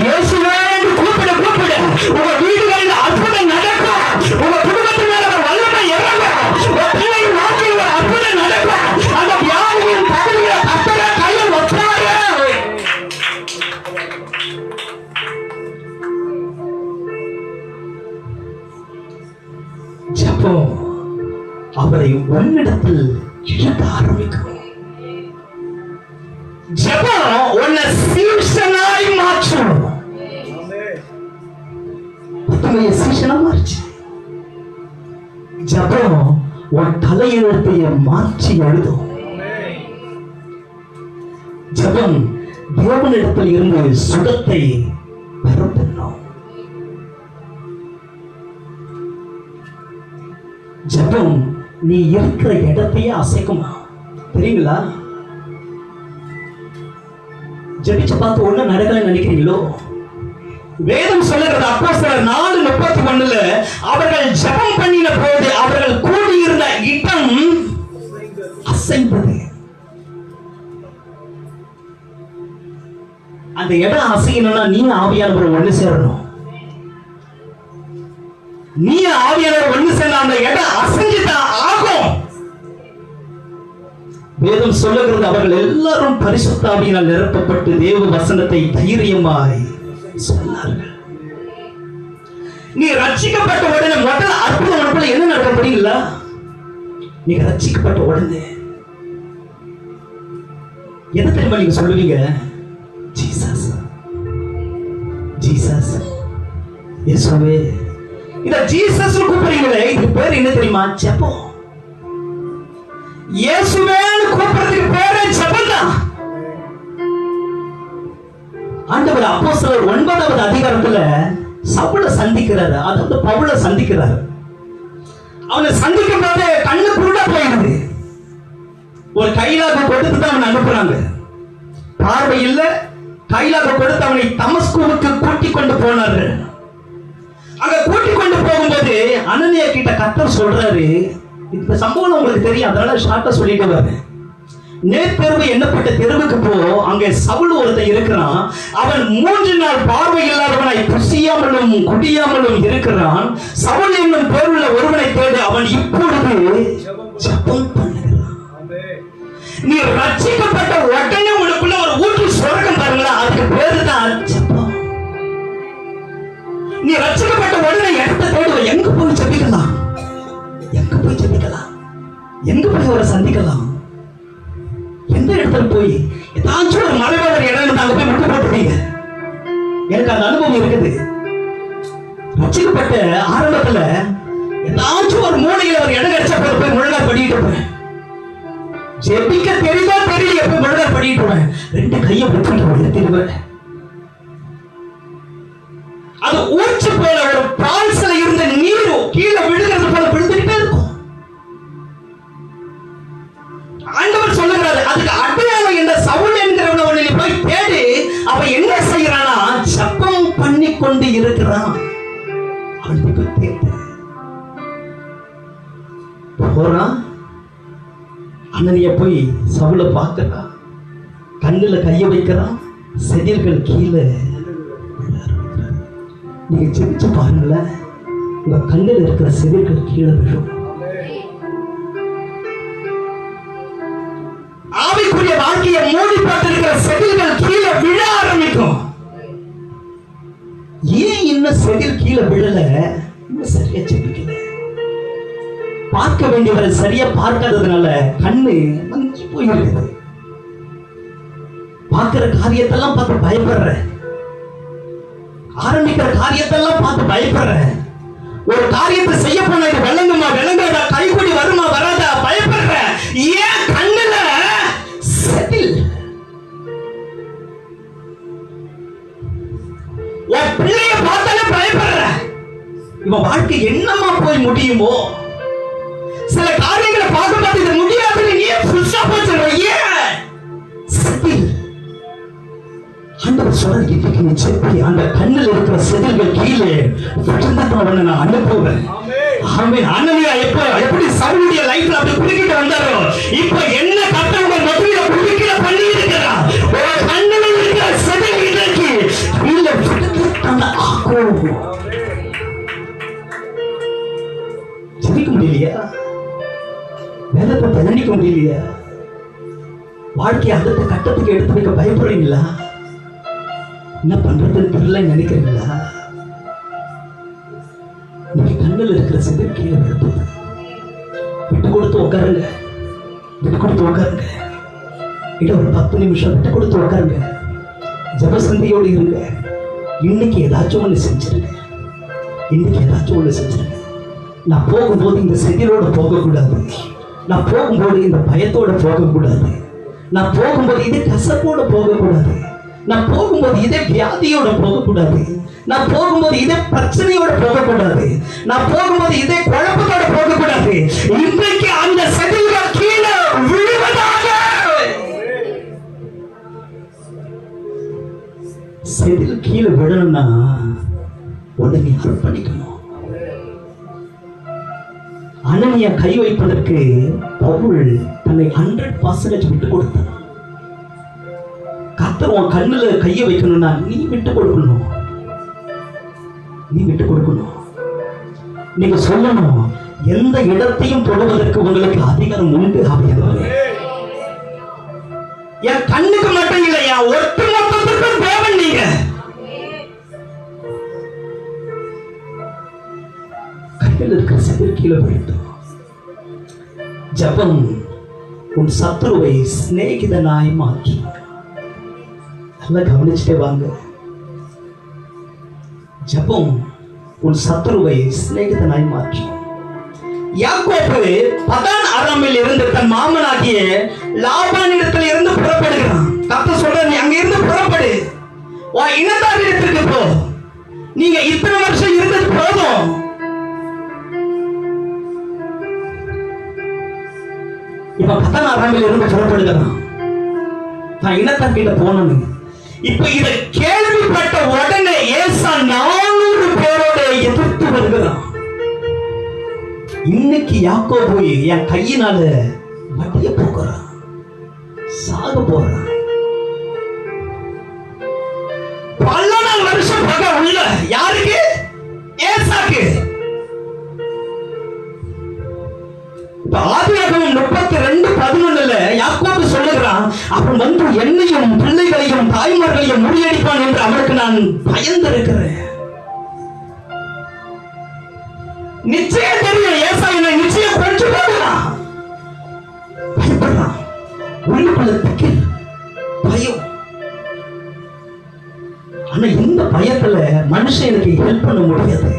இயேசுவே கூப்பிட கூப்பிட உங்க வீடுகளில் அற்புதம் நடக்கும். உங்க குடும்பத்தின் மேல வல்லமை இறங்கும். உங்க பிள்ளையின் வாழ்க்கையில் அற்புதம் நடக்கும். அந்த வியாதியின் பகுதியை கத்தர கையில் வச்சாரு. ஜெபம் அவரை உன்னிடத்தில் இழுக்க ஆரம்பிக்கும். ஜெபம் உன்னை சீஷனாய் மாற்றும். பத்துமைய சீஷனா மாறிச்சு. ஜெபம் உன் தலையெழுத்தைய மாற்றி எழுதும். ஜெபம் தேவனிடத்தில் இருந்து சுகத்தை பெறப்படும். ஜெபம் நீ இருக்கிற இடத்தையே அசைக்குமா தெரியுங்களா? ஜெபிச்சு பார்த்து ஒண்ணு நடக்கலன்னு நினைக்கிறீங்களோ? வேதம் சொல்லுகிறது அப்போஸ்தலர் 4:31 அவர்கள் ஜெபம் பண்ணின போது அவர்கள் கூடியிருந்த இடம் அசைந்தது. அந்த இடம் அசையணும்னா நீ ஆவியானவர் ஒண்ணு சேரணும். நீ ஆவியானவர் ஒண்ணு சேர்ந்த அந்த இடம் அசைஞ்சுதான் ஆகும். வேதம் சொல்லுகிறது அவர்கள் எல்லாரும் பரிசுத்த ஆவியினால் நிரப்பப்பட்டு தேவ வசனத்தை தைரியமாய் சொன்னார்கள். நீ ரட்சிக்கப்பட்ட உடனே முதல் அற்புதம் உனக்குள்ள என்ன நடக்க முடியல? நீ ரட்சிக்கப்பட்ட உடனே என்ன தெரியுமா நீங்க சொல்லுவீங்க? ஜீசஸ் ஜீசஸ் இயேசுவே. இத ஜீசஸ் கூப்பிடுறீங்களே, இதுக்கு பேர் என்ன தெரியுமா? ஜெபம். இயேசுவேன்னு கூப்பிடுறதுக்கு பேரே ஜெபம் தான். ஆண்டவர் அப்போஸ்தலர் 9வது அதிகாரத்துல சவுலை சந்திக்கிறாரு, அதாவது பவுலை சந்திக்கிறாரு. அவனை சந்திக்கும் போது கண்ணு குருடா போயிடுது. ஒரு கைலாக கொடுத்து தான் அவனை அனுப்புறாங்க. பார்வை இல்ல, கைலாக கொடுத்து அவனை தமஸ்குவுக்கு கூட்டிக் கொண்டு போனார்கள். அங்க கூட்டிக் கொண்டு போகும்போது அனனியா கிட்ட கர்த்தர் சொல்றாரு, இந்த சம்பவம் உங்களுக்கு தெரியும், அதனால ஷார்ட்டா சொல்லிட்டு வரேன். நேர்தெருவு எண்ணப்பட்ட தெருவுக்கு போ, அங்க சவுல் ஒருத்தன் இருக்கிறான். அவன் 3 நாள் பார்வை இல்லாதவனாய் புசியாமலும் குடியாமலும் இருக்கிறான். சவுல் என்னும் பேருள்ள ஒருவனை தேடி அவன் இப்பொழுது ஜெபம் பண்ணுகிறான். நீ ரட்சிக்கப்பட்ட உடனே உனக்குள்ள ஒரு ஊற்று சொர்க்கம் பாருங்களா, அதுக்கு பேரு தான் ஜெபம். நீ ரட்சிக்கப்பட்ட உடனே இடத்தை தேடுவ, எங்க போய் ஜெபிக்கலாம், எங்க போய் ஜெபிக்கலாம், எங்க போய் அவரை சந்திக்கலாம், எந்த இடத்துல போய் ஏதாச்சும் ஒரு மலைவாழ் இடம் அங்க போய் விட்டு போட்டுட்டீங்க. எனக்கு அந்த அனுபவம் இருக்குது. ரட்சிக்கப்பட்ட ஆரம்பத்துல ஏதாச்சும் ஒரு மூலையில ஒரு இடம் கிடைச்சா போய் முழங்கால் படிக்கிட்டு இருப்பேன். ஜெபிக்க தெரியுதோ தெரியல போய் முழங்கால் படிக்கிட்டு இருப்பேன். 2 கையை விட்டு திருவேன். அது ஊற்று போல ஒரு பிரான்ஸ்ல இருந்த நீர் கீழே விழுகிறது போல விழுந்துட்டே இருக்கும். ஆண்டவர் சொல்லுகிறாரு, அதுக்கு அடையாளம் என்ற சவுல் என்கிறவனை போய் தேடி அவன் என்ன செய்யறானா, ஜெபம் பண்ணி கொண்டு இருக்கிறான். அவன் போய் தேடு போறான். அனனியா போய் சவுலை பார்க்கறான், கண்ணுல கைய வைக்கிறான், செதில்கள் கீழே. நீங்க ஜெபிச்சு பாருங்களேன், உங்க கண்ணில் இருக்கிற செதில்கள் கீழே விழும். ஆவிக்குரிய வாழ்க்கையை மூடி போட்டிருக்கிற செதில்கள் கீழே விழ ஆரம்பிக்கும். ஏன் இன்னும் செதில் கீழே விழல? இன்னும் சரியா ஜெபிக்கல. பார்க்க வேண்டியவரை சரியா பார்க்காததுனால கண்ணு மங்கி போயிருக்குது. பார்க்கிற காரியத்தெல்லாம் பார்த்து பயப்படுற, ஆரம்பிக்கிற காரியத்தெல்லாம் பார்த்து பயப்படுற, ஒரு காரியத்தை செய்ய போனா இது விளங்குமா விளங்காதா, கைகூடி வருமா வராதா பயப்படுற. ஏன் கண்ணுல செதில்? உன் பிள்ளைய பார்த்தாலே பயப்படுற. இவன் வாழ்க்கை என்னமா போய் முடியுமோ? சில காரியங்களை பார்க்கும்போது இது முடியாதுன்னு நீ ஃபுல் ஸ்டாப் வச்சிருக்க. ஏன் செதில்? ஆண்டவர் சொல்றது இன்னைக்கு நீ செப்பி அந்த கண்ணில் இருக்கிற செதில்கள் கீழே விழுந்தவனை நான் அனுப்புவேன். ஆமென். அனனியா எப்படி சவுலுடைய லைஃப்ல அப்படி குறுக்கிட்டு வந்தாரோ, இப்ப என்ன கர்த்தருடைய மத்தியில குறுக்கிட பண்ணி இருக்கிறார். ஒரு கண்ணில் இருக்கிற செதில் இன்னைக்கு கீழே விழுந்துட்டான ஆகும். ஜெபிக்க முடியலையா? வேதத்தை தியானிக்க முடியலையா? வாழ்க்கையை அடுத்த கட்டத்துக்கு எடுத்து வைக்க பயப்படுறீங்களா? என்ன பண்றதுன்னு தெரியல நினைக்கிறீங்களா? நீங்க கண்ணில் இருக்கிற செதில் கீழே விழுது. விட்டு கொடுத்து உட்காருங்க, விட்டு கொடுத்து உட்காருங்க. இல்ல ஒரு 10 நிமிஷம் விட்டு கொடுத்து உட்காருங்க. ஜபசந்தியோடு இருங்க. இன்னைக்கு ஏதாச்சும் ஒண்ணு செஞ்சிருங்க. இன்னைக்கு ஏதாச்சும் ஒண்ணு செஞ்சிருங்க. நான் போகும்போது இந்த செதிலோட போகக்கூடாது. நான் போகும்போது இந்த பயத்தோட போகக்கூடாது. நான் போகும்போது இதே கசப்போட போகக்கூடாது. நான் போகும்போது இதே வியாதியோட போகக்கூடாது. நான் போகும்போது இதே பிரச்சனையோட போகக்கூடாது. நான் போகும்போது இதே குழப்பத்தோட போகக்கூடாது. இன்றைக்கு அந்த செதில்கள் கீழே விழுவதாக. செதில் கீழே விழணும்னா உடனே அர்ப்பணிக்கணும். அனனியா கை வைப்பதற்கு பவுல் தன்னை 100% விட்டு கொடுத்தான். கர்த்தர் உன் கண்ணுல கையை வைக்கணும்னா நீ விட்டு கொடுக்கணும். நீ விட்டு கொடுக்கணும். நீங்க சொல்லணும், எந்த இடத்தையும் தொடுவதற்கு உங்களுக்கு அதிகாரம் உண்டு. அப்படியே என் கண்ணுக்கு மட்டும் இல்லையா, ஒட்டு மொத்தத்துக்கும் தேவன் நீங்க. கண்ணில் இருக்கிற செதில் கீழே விழுந்தோம். ஜபம் உன் சத்துருவை சிநேகிதனாய் மாற்றி. நல்லா கவனிச்சுட்டே வாங்க. ஜபம் உன் சத்துருவை சிநேகிதனாய் மாற்றி. யாக்கோபு பதான் அராமில் இருந்து தன் மாமனாகிய லாபானிடத்தில் இருந்து புறப்படுகிறான். கர்த்தர் சொல்ற, நீ அங்க இருந்து புறப்படு, உன் இனத்தாரிடத்திற்கு போ. நீங்க இத்தனை வருஷம் இருந்தது போதும். இப்ப 10 அராமில் இருந்து புறப்படுகிறான். நான் இனத்தார் கிட்ட போனேன். இப்ப இதை கேள்விப்பட்ட உடனே ஏசா 400 பேரோட எதிர்த்து வருகிறான். இன்னைக்கு யாக்கோபு என் கையினால மடிய போகிறான், சாக போறான். பல நாள் வருஷம் பகை உள்ள யாருக்கு? ஏசாக்கு. ஆதியாகமம் 32:11 யாக்கோபு சொல்லுகிறான், அவன் வந்து என்னையும் பிள்ளைகளையும் தாய்மார்களையும் முறியடிப்பான் என்று அவனுக்கு நான் பயந்திருக்கிறேன். நிச்சயம் தெரியும், ஏசா என்னை நிச்சயம் கொன்று போடுறான். பயப்படுறான். உள்ளுக்குள்ள திக்கில் பயம். ஆனா இந்த பயத்துல மனுஷன் எனக்கு ஹெல்ப் பண்ண முடியாது.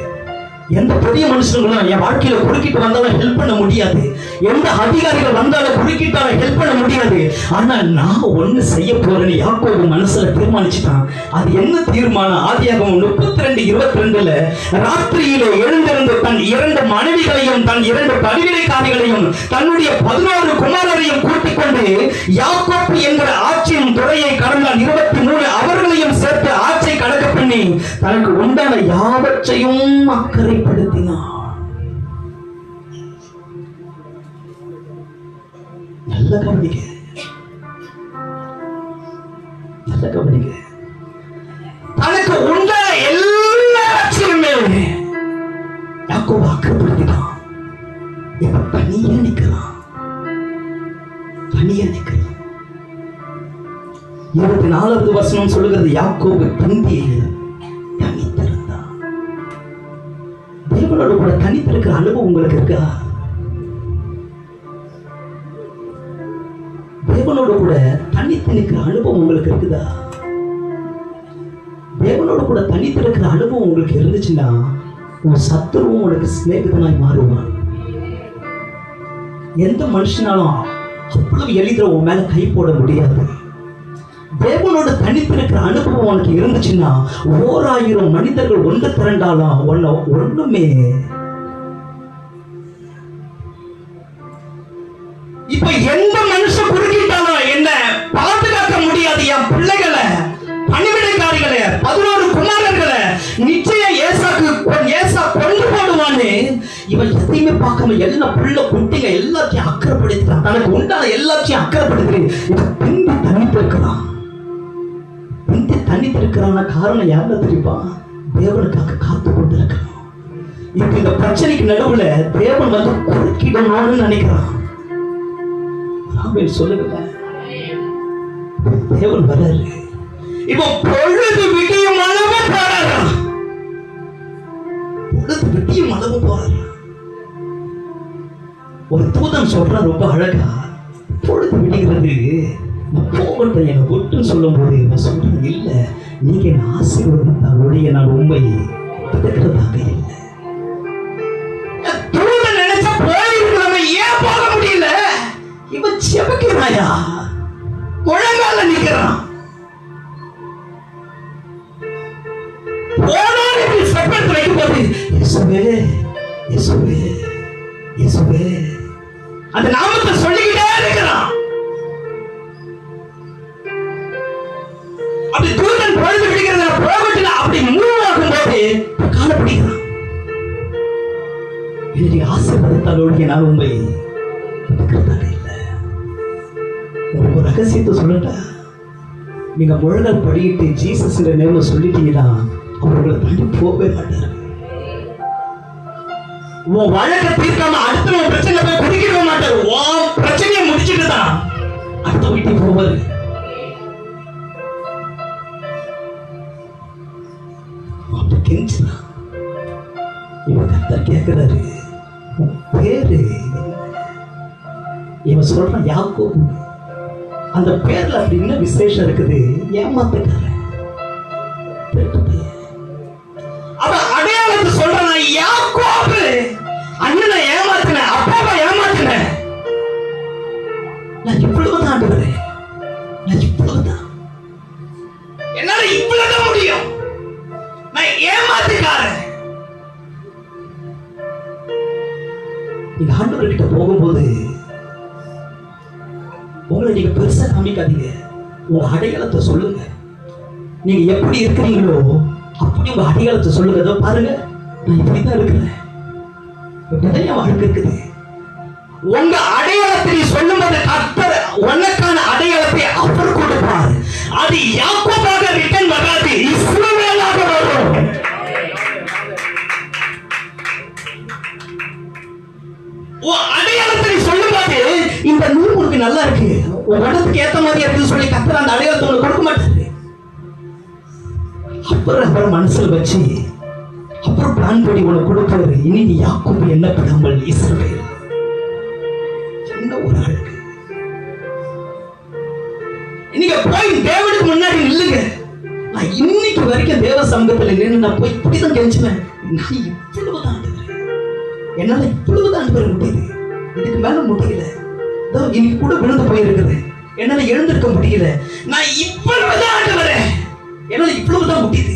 எந்த பெரிய மனுஷங்களும் என் வாழ்க்கையில குறுக்கிட்டு வந்தாலும் ஹெல்ப் பண்ண முடியாது, எந்த அதிகாரிகள் வந்தாலும் குறுக்கிட்டாலும் ஹெல்ப் பண்ண முடியாது. ஆனா நான் ஒண்ணு செய்ய போறேன்னு யாக்கோபு மனசுல தீர்மானிச்சுட்டான். அது என்ன தீர்மானம்? ஆதியாகமம் 32:22 ராத்திரியிலே எழுந்திருந்து தன் 2 மனைவிகளையும் தன் 2 பணிவிடைக்காரிகளையும் தன்னுடைய 11 குமாரரையும் கூட்டிக் கொண்டு யாக்கோபு என்கிற ஆட்சியின் துறையை கடந்தான். 23 அவர்களையும் சேர்த்து ஆட்சியை கடக்க பண்ணி தனக்கு உண்டான யாவற்றையும் அக்கறைப்படுத்தினார். நல்ல கவனிக்க, நல்ல கவனிக்க. தனக்கு உண்டான எல்லாவற்றையுமே யாக்கோபு அக்கறைப்படுத்தினான். இப்ப தனியா நிக்கலாம், தனியா நிக்கலாம். 24வது வசனம் சொல்லுகிறது, யாக்கோபு தனித்திருந்தான். தேவனோடு கூட தனித்திருக்கிற அனுபவம் உங்களுக்கு இருக்கா? தேவனோடு கூட தனித்து நிற்கிற அனுபவம் உங்களுக்கு இருக்குதா? தேவனோடு கூட தனித்து இருக்கிற அனுபவம் உங்களுக்கு இருந்துச்சுன்னா உன் சத்துருவும் உனக்கு சிநேகிதனாய் மாறுவான். எந்த மனுஷனாலும் அவ்வளவு எளிதில் உன் மேல கை போட முடியாது. தேவனோட தனித்திருக்கிற அனுபவம் உனக்கு இருந்துச்சுன்னா 1000 மனிதர்கள் ஒன்று திரண்டாலும் உன்னை ஒண்ணுமே. இப்ப எந்த மனுஷன் குறுக்கிட்டாலும் என்ன பாதுகாக்க முடியாது. என் பிள்ளைகளை, பணிவிடைக்காரிகளை, 11 குமாரர்களை நிச்சயம் ஏசா கொண்டு போடுவான்னு இவன் எதையுமே பார்க்காம எல்லா பிள்ளை குட்டிங்க எல்லாத்தையும் அக்கறைப்படுத்துறான். தனக்கு உண்டான எல்லாத்தையும் அக்கறைப்படுத்துறேன். இவன் பிந்தி தனித்திருக்கிறான். பிந்தி தனித்திருக்கிறான காரணம் யாருன்னு தெரியுமா? தேவனுக்காக காத்து கொண்டு இருக்கிறான். இப்ப இந்த பிரச்சனைக்கு நடுவுல தேவன் வந்து குறுக்கிடணும்னு நினைக்கிறான். சொல்லுங்க, தேவன் வராரு. இப்போ பொழுது விடியும் அளவு போறாராம். பொழுது விடியும் அளவு போறாராம். ஒரு தூதன் சொல்றான் ரொம்ப அழகா, பொழுது விடுகிறது போகட்டும் என்னை விட்டுன்னு சொல்லும் போது இவன் சொல்றான், இல்ல நீங்க என்ன ஆசீர்வதித்தால் ஒழிய நான் உண்மை பதக்கிறதாக இல்லை. தூதன் நினைச்சா போயிருக்கிறவன் ஏன் போக முடியல? இவன் செபக்கிறாயா, முழங்கால நிக்கிறான். அந்த நாமத்தை சொல்லிக்கிட்டே இருக்கிறான். அப்படி தூதன் பொழுது விடுகிறத போகட்டும் அப்படி மூவ் ஆகும் போது காணப்படுகிறான். என்னுடைய ஆசீர்வாதத்தாலோடு நான் உண்மை இல்லை. ஒரு ரகசியத்தை சொல்லட்டா, நீங்க முழங்கால் படிக்கிட்டு ஜீசஸ் நேர்ல சொல்லிட்டீங்கன்னா அவர்களை தாண்டி போகவே மாட்டாரு. உன் வழக்கை தீர்க்காம அடுத்த பிரச்சனை போய் குடிக்கிட மாட்டாரு. உன் பிரச்சனையை முடிச்சுட்டு தான் அடுத்த வீட்டுக்கு போவாரு. அப்படி கெஞ்சுதான் இவன் கர்த்தர் கேட்கிறாரு, உன் பேரு? இவன் சொல்றான் யாக்கோபு. அந்த பேர்ல அப்படி என்ன விசேஷம் இருக்குது? ஏமாத்துக்காரன், அவன் அடையாளத்தை சொல்றான், யாக்கோபு. அண்ணனை ஏமாத்தின, அப்பாவை ஏமாத்தின. நான் இவ்வளவுதான் ஆண்டுகிறேன், நான் இவ்வளவுதான், என்னால இவ்வளவுதான் முடியும். நான் ஏமாத்துக்காரன். நீங்க ஆண்டவர்கிட்ட போகும்போது உங்களை நீங்க பெருசா காமிக்காதீங்க. உங்க அடையாளத்தை சொல்லுங்க. நீங்க எப்படி இருக்கிறீங்களோ அப்படி உங்க அடையாளத்தை சொல்லுங்க. அதோ பாருங்க, நான் இப்படிதான் இருக்கிறேன். நிறைய வாழ்க்கை இருக்குது. உங்க அடையாளத்தை நீ சொல்லும்போது கர்த்தர் உனக்கான அடையாளத்தை அவர் கொடுப்பார். அது யாக்கோபாக ரிட்டர்ன் வராது, இஸ்ரவேலாக வரும். அடையாளத்தை சொல்லும்போது இந்த நூல் உனக்கு நல்லா இருக்கு, உன் இடத்துக்கு ஏத்த மாதிரி இருக்குன்னு சொல்லி கர்த்தர் அந்த அடையாளத்தை உனக்கு கொடுக்க மாட்டாரு. அப்புறம் மனசில் வச்சு அப்புறம் பிளான் பண்ணி உனக்கு கொடுப்பாரு. இனி நீ யாக்கோபு எண்ணப்படாமல் இஸ்ரவேல். என்ன ஒரு அழகு! நீங்க போய் தேவனுக்கு முன்னாடி நில்லுங்க. நான் இன்னைக்கு வரைக்கும் தேவ சமூகத்தில் நின்று நான் போய் இப்படிதான் கெஞ்சுவேன். நான் இவ்வளவுதான் என்னால இவ்வளவுதான் பெற முடியுது, இதுக்கு மேல முடியல, இன்னைக்கு கூட விழுந்து போயிருக்கிறேன், என்னால எழுந்திருக்க முடியல, நான் இவ்வளவுதான் ஆண்டவரே, என்னால இவ்வளவுதான் முடியுது.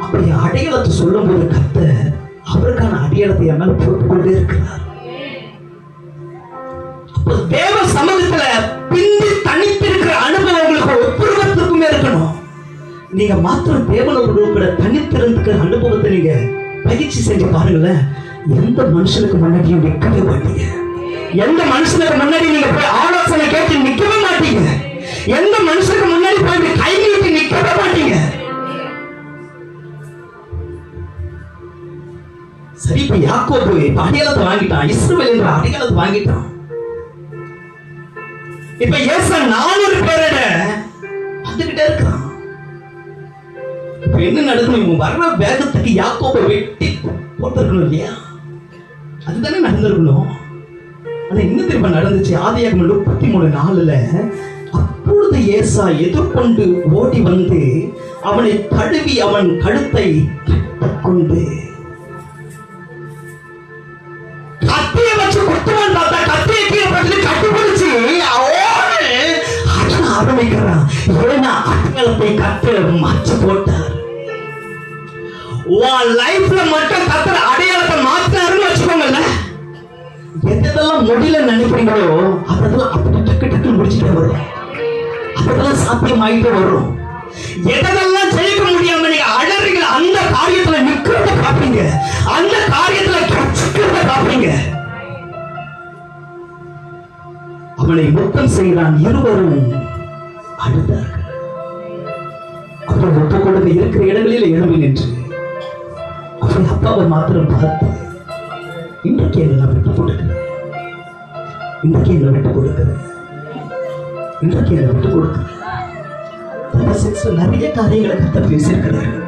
அப்படி அடையாளத்தை சொல்லும் போது கர்த்தர் அவருக்கான அடையாளத்தை என் மேல போட்டுக்கொண்டே இருக்கிறார். தேவ சமூகத்துல பிந்தி தனித்திருக்கிற அனுபவம் உங்களுக்கு ஒவ்வொருவருக்குமே இருக்கணும். நீங்க மாத்திரம் தேவனோடு கூட தனித்திருக்கிற அனுபவத்தை நீங்க பயிற்சி செஞ்சு பாருங்களேன். எந்த மனுஷனுக்கு முன்னாடியும் நிற்கவே மாட்டீங்க. எந்த மனுஷனுக்கு முன்னாடி நீங்க போய் ஆலோசனை கேட்டு நிற்கவே மாட்டீங்க. எந்த மனுஷனுக்கு முன்னாடி போய் கை நீட்டி நிற்கவே மாட்டீங்க. சரி, இப்ப யாக்கோபு அடையாளத்தை வாங்கிட்டான், இஸ்ரவேல் என்ற அடையாளத்தை வாங்கிட்டான். இப்ப ஏசா 400 பேரோட வந்துகிட்டே இருக்கான். இப்ப என்ன நடக்கணும்? இவங்க வர்ற வேகத்துக்கு யாக்கோபை வெட்டி போட்டிருக்கணும் இல்லையா? அதுதானே நடந்திருக்கணும். ஆனா என்ன திரும்ப நடந்துச்சு? ஆதியாகமம் 33:4 அப்பொழுது ஏசா எதிர்கொண்டு ஓடி வந்து அவனை தழுவி அவன் கழுத்தை கொண்டு கத்தியை வச்சு குத்துவான் பார்த்தா கத்தியை கீழே பட்டு கட்டி பிடிச்சு ஆரம்பிக்கிறான். ஏன்னா அடையாளத்தை கத்து மாற்றி போட்டார். உன் லைஃப்ல மட்டும் கத்துற அடையாளத்தை மாத்தினாருன்னு வச்சுக்கோங்கல்ல, எதெல்லாம் முடியல நினைக்கிறீங்களோ அதெல்லாம் அப்படி டக்கு டக்கு முடிச்சுட்டே வரும். அதெல்லாம் சாத்தியமாயிட்டே வரும். எதெல்லாம் ஜெயிக்க முடியாம நீங்க அழறீங்க, அந்த காரியத்துல நிக்கிறத பார்ப்பீங்க, அந்த காரியத்துல கற்றுக்கிறத பார்ப்பீங்க. அவனை முத்தம் செய்தான், இருவரும் அழுதார்கள். அப்புறம் ஒப்பு கொடுக்க இருக்கிற இடங்களில் எழும்பி நின்று அவன் அப்பாவை மாத்திரம் பார்த்து, இன்றைக்கு என்ன விட்டு கொடுக்கிறேன், இன்றைக்கு என்ன விட்டு கொடுக்கிறேன், இன்றைக்கு என்ன விட்டு கொடுக்கிறேன். நிறைய காரியங்களை கத்த பேசியிருக்கிறார்கள்.